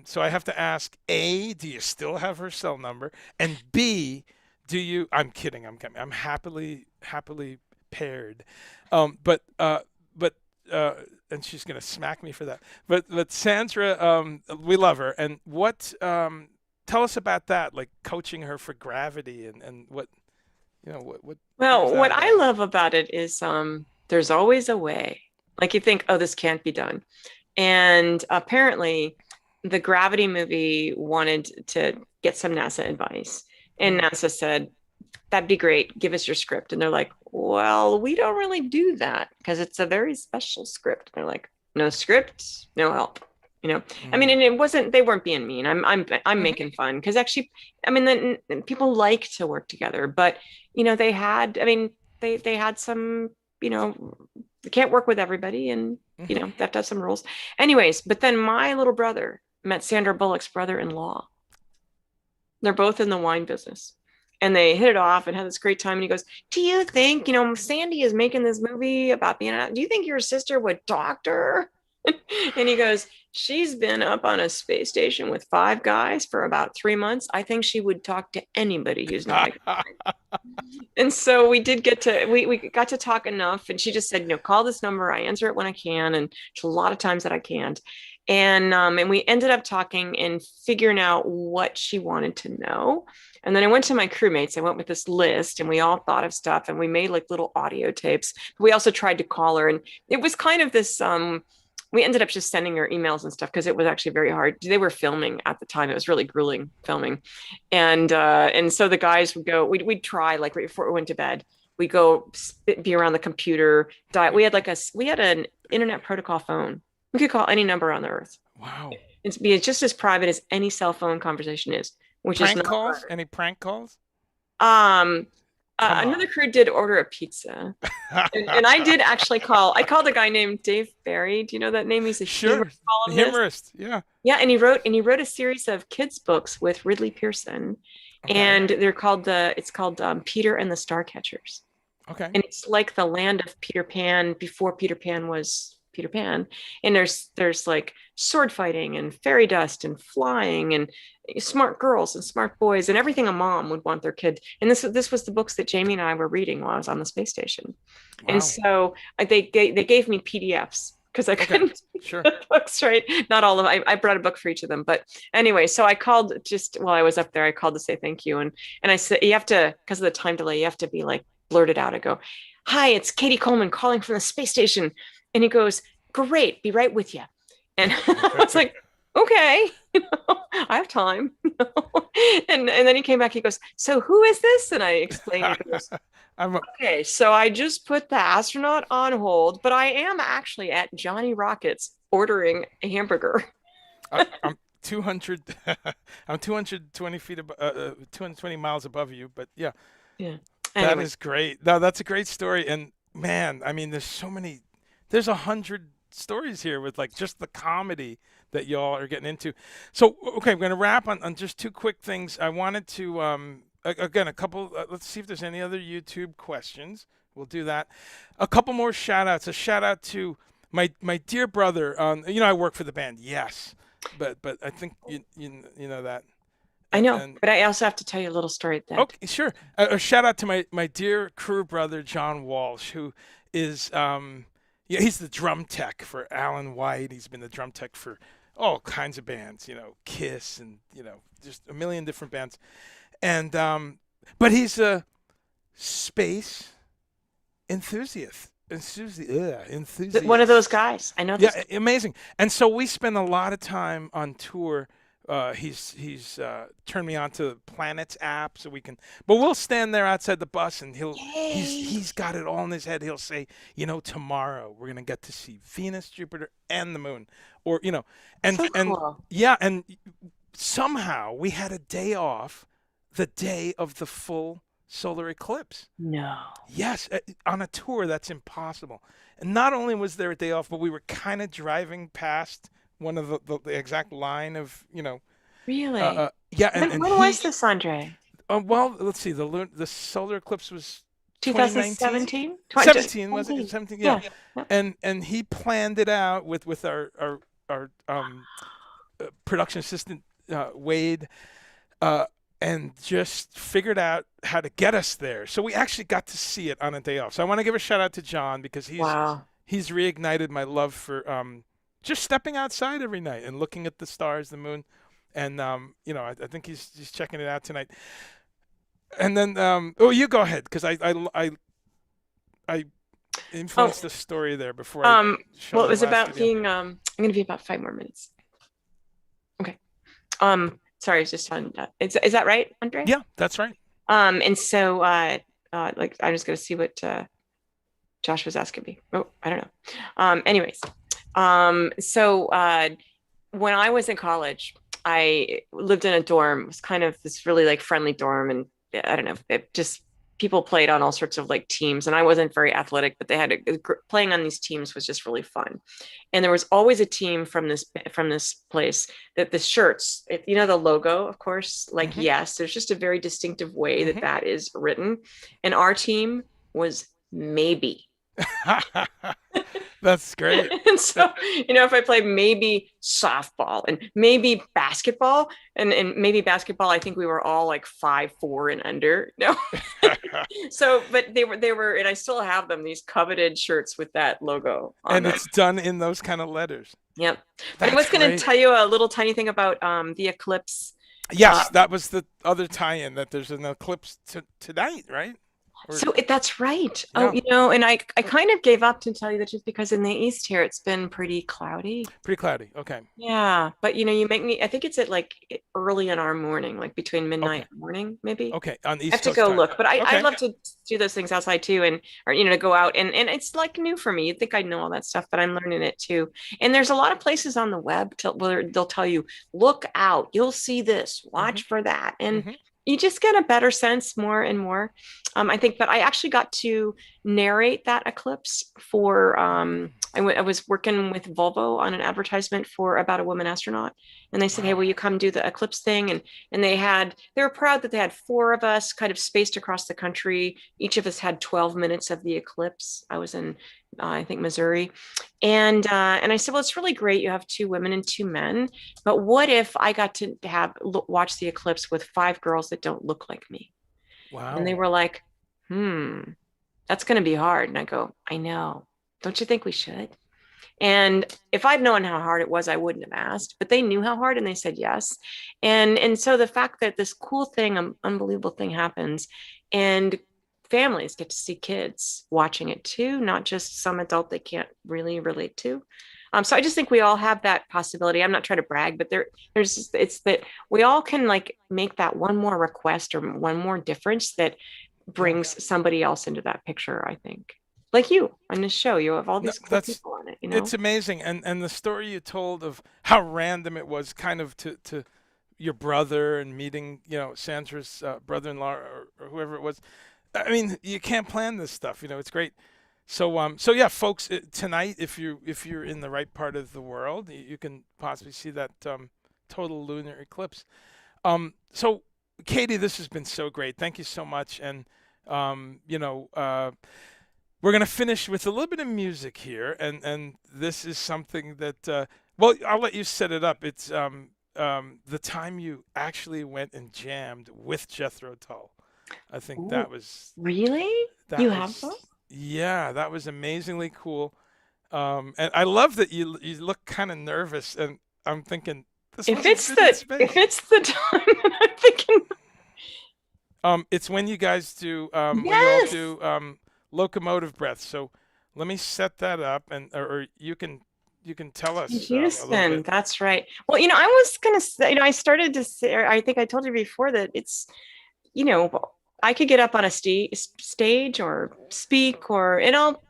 so I have to ask: A, do you still have her cell number? And B, do you? I'm kidding. I'm happily paired, but and she's gonna smack me for that. But Sandra, we love her. And what? Tell us about that, like coaching her for gravity and what, what. Well, what I love about it is there's always a way. Like you think, oh, this can't be done, and apparently, the Gravity movie wanted to get some NASA advice. And NASA said, that'd be great. Give us your script. And they're like, well, we don't really do that because it's a very special script. And they're like, no script, no help. I mean, and they weren't being mean. I'm making fun because actually, I mean, then people like to work together, but they had some, they can't work with everybody, and they have to have some rules. Anyways, but then my little brother met Sandra Bullock's brother-in-law. They're both in the wine business, and they hit it off and had this great time. And he goes, do you think, Sandy is making this movie about being do you think your sister would talk to her? And he goes, she's been up on a space station with 5 guys for about 3 months. I think she would talk to anybody who's not. And so we did we got to talk enough. And she just said, call this number. I answer it when I can. And there's a lot of times that I can't. And we ended up talking and figuring out what she wanted to know. And then I went to my crewmates. I went with this list, and we all thought of stuff, and we made like little audio tapes. We also tried to call her, and it was kind of this, we ended up just sending her emails and stuff because it was actually very hard. They were filming at the time. It was really grueling filming. And so the guys would go, we'd try, like right before we went to bed, we go be around the computer. We had an internet protocol phone. We could call any number on the earth. Wow. It's just as private as any cell phone conversation is, which is Prank not calls? private. Any prank calls? Um, Come another on. crew did order a pizza. And I did actually I called a guy named Dave Barry. Do you know that name? He's a humor Sure. The columnist. humorist. Yeah. Yeah, and he wrote a series of kids books with Ridley Pearson, Okay. and it's called Peter and the Starcatchers, Okay. and it's like the land of Peter Pan before Peter Pan was Peter Pan, and there's like sword fighting and fairy dust and flying and smart girls and smart boys and everything a mom would want their kid. And this was the books that Jamie and I were reading while I was on the space station, and Wow. so they gave me PDFs because I Okay. couldn't Sure. books, right? Not all of them. I brought a book for each of them. But anyway, so I called just while I was up there, I called to say thank you. And I said, you have to, because of the time delay, you have to be like blurted out. I go, hi, it's Cady Coleman calling from the space station. And he goes, great, be right with you. And I was like, okay, I have time. And then he came back, he goes, so who is this? And I explained, he goes, I'm okay, so I just put the astronaut on hold, but I am actually at Johnny Rockets ordering a hamburger. I'm 200 I'm 220 feet 220 miles above you, but yeah, Yeah. that Anyway, is great. No, that's a great story. And man, I mean, there's 100 stories here with like just the comedy that y'all are getting into. So, okay, I'm going to wrap on just two quick things. I wanted to, again, a couple, let's see if there's any other YouTube questions. We'll do that. A couple more shout outs. A shout out to my dear brother. I work for the band. Yes. But I think you know that. I know, And but I also have to tell you a little story at that. okay, sure. A shout out to my dear crew brother John Walsh, who is he's the drum tech for Alan White. He's been the drum tech for all kinds of bands, Kiss and just a million different bands. And but he's a space enthusiast. Enthusiast. One of those guys. I know this. Yeah, amazing. And so we spend a lot of time on tour. He's turned me on to the Planets app so we can. But we'll stand there outside the bus and he's got it all in his head. He'll say, tomorrow we're gonna get to see Venus, Jupiter, and the Moon, or and So and cool. yeah, and somehow we had a day off, the day of the full solar eclipse. No. Yes, on a tour that's impossible. And not only was there a day off, but we were kind of driving past one of the exact line of Really? yeah. And when was this, André? well, let's see, the solar eclipse was 2017? 17, was it? 17, yeah. Yeah. And he planned it out with our production assistant Wade, and just figured out how to get us there. So we actually got to see it on a day off. So I want to give a shout out to John because Wow. he's reignited my love for just stepping outside every night and looking at the stars, the moon, and I think he's checking it out tonight. And then you go ahead because I influenced the story there before. Well, it was about being. I'm going to be about 5 more minutes. Okay. Sorry, it's just on. Is that right, André? Yeah, that's right. And so like I'm just going to see what Josh was asking me. Oh, I don't know. Anyways, so when I was in college, I lived in a dorm. It was kind of this really like friendly dorm, and I don't know, it just people played on all sorts of like teams, and I wasn't very athletic, but they had playing on these teams was just really fun. And there was always a team from this place that the shirts, the logo, of course, like yes, there's just a very distinctive way that is written, and our team was maybe. That's great. And so, if I played maybe softball and maybe basketball, and maybe basketball, I think we were all like 5'4" and under. No. So, but they were, and I still have them, these coveted shirts with that logo on and them. It's done in those kind of letters. Yep. But I was going to tell you a little tiny thing about the eclipse. Yes, that was the other tie-in, that there's an eclipse tonight, right? So that's right. Yeah. Oh, you know, and I kind of gave up, to tell you the truth, because in the East here, it's been pretty cloudy. Pretty cloudy. Okay. Yeah. But, you know, you make me, I think it's at like early in our morning, like between midnight Okay. and morning, maybe. Okay. On I East have to Coast go time. look, but I Okay. love to do those things outside too, and, or, you know, to go out, and it's like new for me. You'd think I know all that stuff, but I'm learning it too. And there's a lot of places on the web where they'll tell you, look out, you'll see this, watch for that. And you just get a better sense more and more. I think, but I actually got to narrate that eclipse for, I was working with Volvo on an advertisement for about a woman astronaut. And they said, hey, will you come do the eclipse thing? And they were proud that they had 4 of us kind of spaced across the country. Each of us had 12 minutes of the eclipse. I was in, I think, Missouri. And I said, well, it's really great. You have 2 women and 2 men. But what if I got to watch the eclipse with 5 girls that don't look like me? Wow. And they were like, that's going to be hard. And I go, I know. Don't you think we should? And if I'd known how hard it was, I wouldn't have asked, but they knew how hard and they said yes. And so the fact that this cool thing, unbelievable thing happens, and families get to see kids watching it too, not just some adult they can't really relate to. So I just think we all have that possibility. I'm not trying to brag, but it's that we all can like make that one more request or one more difference that brings somebody else into that picture, I think. Like you on this show, you have all these cool people on it, you know? It's amazing. And the story you told of how random it was, kind of to your brother and meeting, you know, Sandra's brother-in-law or whoever it was. I mean, you can't plan this stuff, you know, it's great. So yeah, folks, tonight, if you're in the right part of the world, you can possibly see that total lunar eclipse. So Cady, this has been so great. Thank you so much. And you know, we're going to finish with a little bit of music here, and this is something that, well, I'll let you set it up. It's the time you actually went and jammed with Jethro Tull. I think that was... Really? You have those? Yeah, that was amazingly cool. And I love that you look kind of nervous, and I'm thinking, if it's the time that I'm thinking... it's when you guys do, yes! we all do locomotive breath. So let me set that up, and or you can tell us. Houston, that's right. Well, you know, I was gonna say, you know, I started to say, I think I told you before that it's, you know, I could get up on a stage or speak, or it all,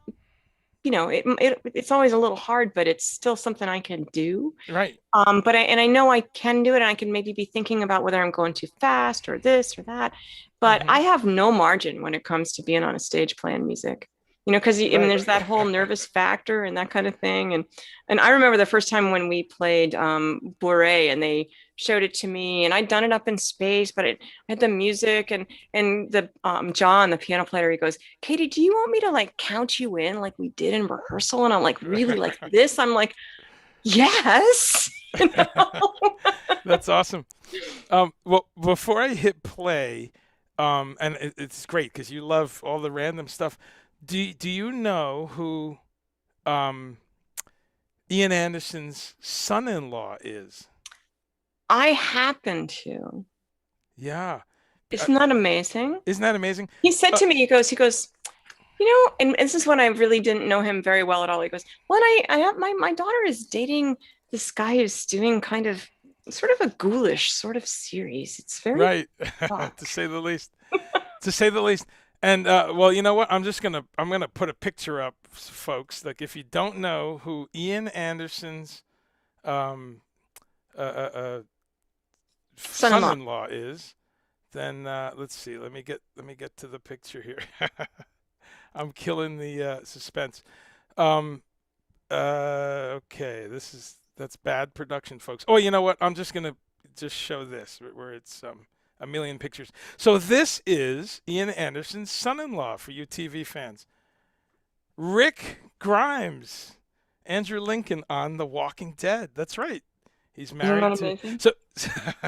you know, it's always a little hard, but it's still something I can do. Right. But I know I can do it, and I can maybe be thinking about whether I'm going too fast or this or that. But I have no margin when it comes to being on a stage playing music, you know, because I mean, there's that whole nervous factor and that kind of thing. And I remember the first time when we played Bourrée, and they showed it to me, and I'd done it up in space, but I had the music, and the John, the piano player, he goes, Cady, do you want me to like count you in like we did in rehearsal? And I'm like, really, like this? I'm like, yes. You know? That's awesome. Well, before I hit play, and it's great because you love all the random stuff. Do you know who Ian Anderson's son-in-law is? I happen to. Yeah. Isn't that amazing? Isn't that amazing? He said to me, he goes, you know, and this is when I really didn't know him very well at all. He goes, well, I have my daughter is dating this guy who's doing kind of sort of a ghoulish sort of series. It's very right, to say the least. To say the least. And well, you know what? I'm gonna put a picture up, folks. Like, if you don't know who Ian Anderson's son-in-law is, then let's see. Let me get to the picture here. I'm killing the suspense. Okay, that's bad production, folks. Oh, you know what? I'm just gonna show this where it's a million pictures. So this is Ian Anderson's son-in-law for you TV fans. Rick Grimes, Andrew Lincoln on The Walking Dead. That's right. He's married to. So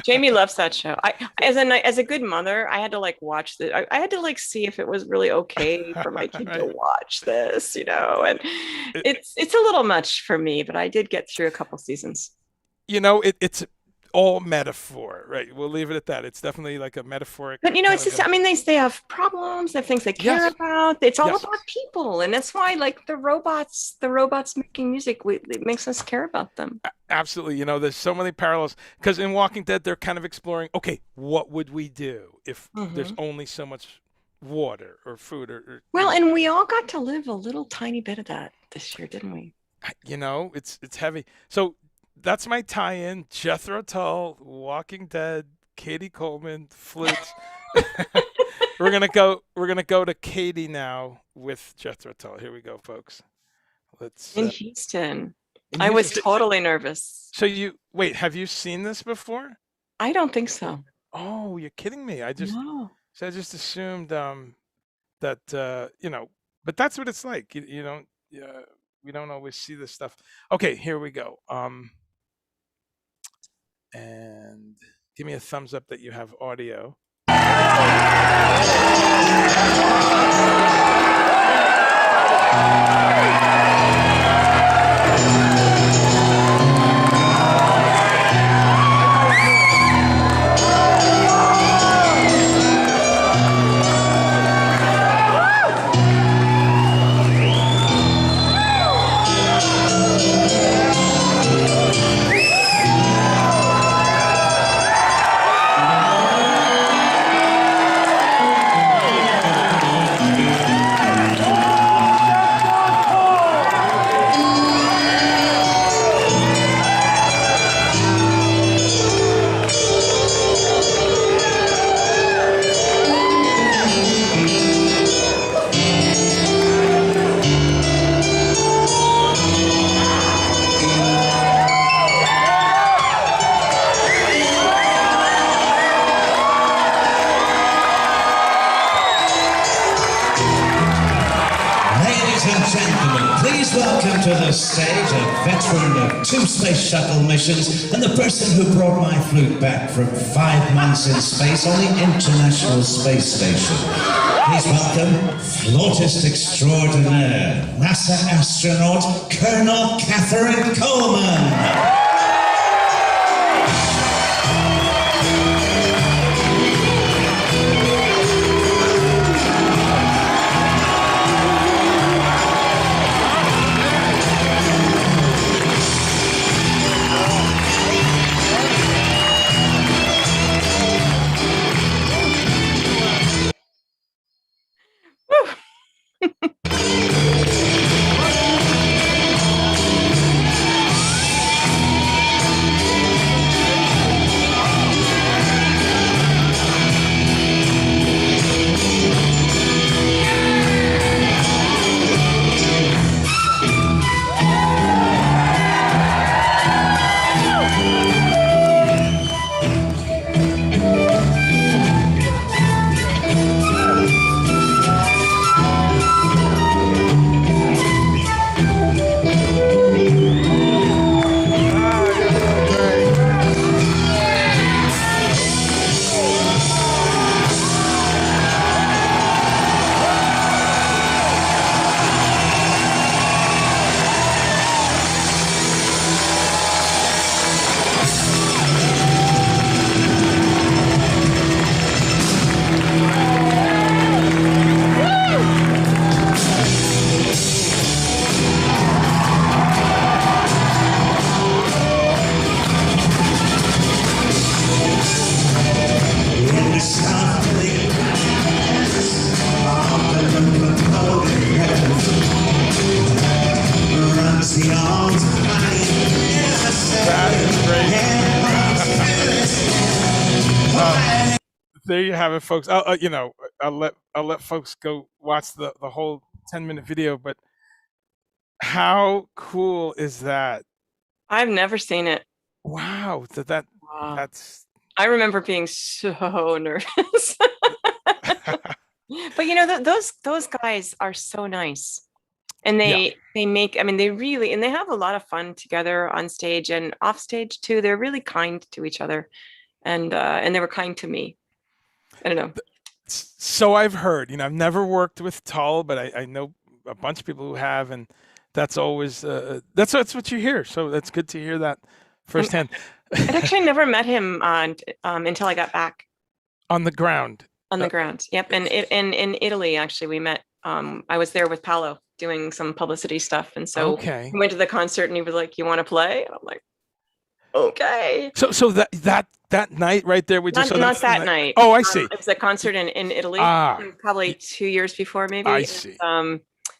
Jamie loves that show. As a good mother, I had to like watch the. I had to like see if it was really okay for my kid to watch this, you know. And it's a little much for me, but I did get through a couple seasons. You know, it's all metaphor, right? We'll leave it at that. It's definitely like a metaphoric. But it's kind just, of I mean, they have problems, they have things they care Yes. about. It's all Yes. about people. And that's why like the robots making music, it makes us care about them. Absolutely. There's so many parallels because in Walking Dead, they're kind of exploring, okay, what would we do if there's only so much water or food or Well, and we all got to live a little tiny bit of that this year, didn't we? it's heavy. So that's my tie-in. Jethro Tull, Walking Dead, Cady Coleman, flute. We're gonna go to Cady now with Jethro Tull. Here we go, folks. Let's In Houston. in I was Houston. totally nervous. So have you seen this before? I don't think so. Oh, you're kidding me. I just No. assumed that but that's what it's like. You don't we don't always see this stuff. Okay, here we go. And give me a thumbs up that you have audio. Please welcome to the stage a veteran of 2 space shuttle missions and the person who brought my flute back from 5 months in space on the International Space Station. Please welcome flutist extraordinaire, NASA Astronaut, Colonel Cady Coleman. There you have it, folks. I'll let folks go watch the whole 10-minute video, but how cool is that? I've never seen it. Wow, Wow. that's I remember being so nervous. But those guys are so nice. And they make, I mean, they really, and they have a lot of fun together on stage and off stage too. They're really kind to each other. And they were kind to me. I don't know. So I've heard, I've never worked with Tull, but I know a bunch of people who have, and that's always that's what you hear. So that's good to hear that firsthand. I'd actually never met him until I got back On the ground. on the ground. Yep. And in Italy, actually, we met. I was there with Paolo doing some publicity stuff. And so Okay. we went to the concert and he was like, "You want to play?" And I'm like, "Okay." So that night right there, we just saw Not that night. Oh, I see. It was a concert in Italy, Ah. probably 2 years before, maybe. I see.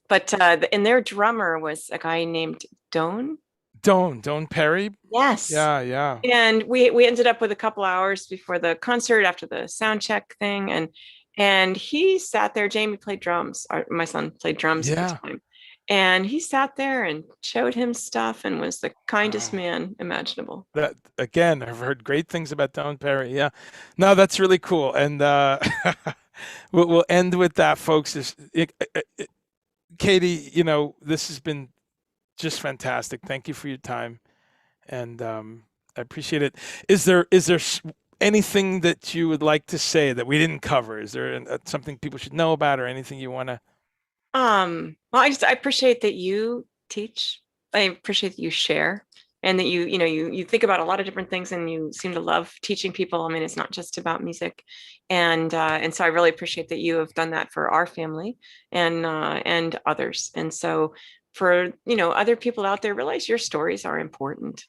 But and their drummer was a guy named Doan. Doan Perry. Yes. Yeah. And we ended up with a couple hours before the concert, after the sound check thing, and he sat there. Jamie played drums. My son played drums at the time, and he sat there and showed him stuff and was the kindest man imaginable. That again, I've heard great things about Doan Perry. Yeah, no, that's really cool. And we'll end with that, folks. Cady, this has been just fantastic. Thank you for your time, and I appreciate it. Is there anything that you would like to say that we didn't cover? Is there something people should know about, or anything you want to? Well, I appreciate that you teach. I appreciate that you share, and that you think about a lot of different things, and you seem to love teaching people. I mean, it's not just about music, and so I really appreciate that you have done that for our family and others. And so for other people out there, realize your stories are important.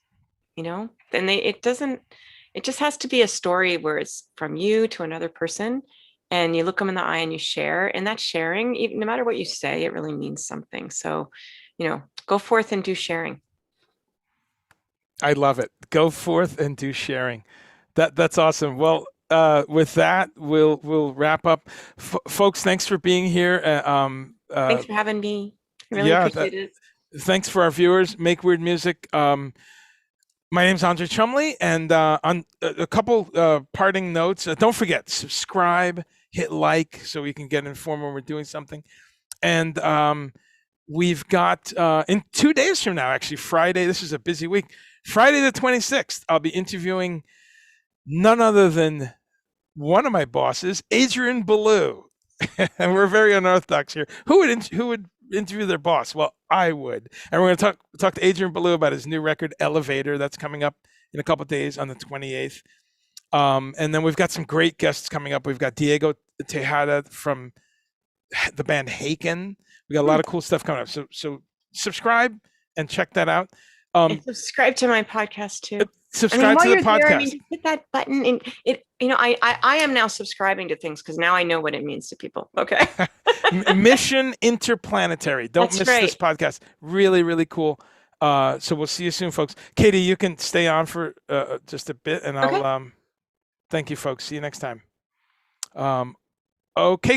And it just has to be a story where it's from you to another person, and you look them in the eye and you share, and that sharing, even no matter what you say, it really means something. So, go forth and do sharing. I love it. Go forth and do sharing. That's awesome. Well, with that, we'll wrap up. Folks, thanks for being here. Thanks for having me. I really appreciate it. Thanks for our viewers. Make Weird Music. My name's André Chumley, and on a couple parting notes. Don't forget, subscribe, hit like, so we can get informed when we're doing something. And we've got, in 2 days from now, actually, Friday, this is a busy week, Friday the 26th, I'll be interviewing none other than one of my bosses, Adrian Ballou. And we're very unorthodox here. Who would interview their boss? Well, I would. And we're going to talk to Adrian Ballou about his new record, Elevator, that's coming up in a couple of days on the 28th. And then we've got some great guests coming up. We've got Diego Tejada from the band Haken. We got a lot of cool stuff coming up. So subscribe and check that out. And subscribe to my podcast too. Subscribe to the podcast. Just hit that button, and I am now subscribing to things because now I know what it means to people. Okay. Mission Interplanetary. Don't miss this podcast. Really, really cool. So we'll see you soon, folks. Cady, you can stay on for just a bit, and I'll thank you, folks. See you next time. Okay.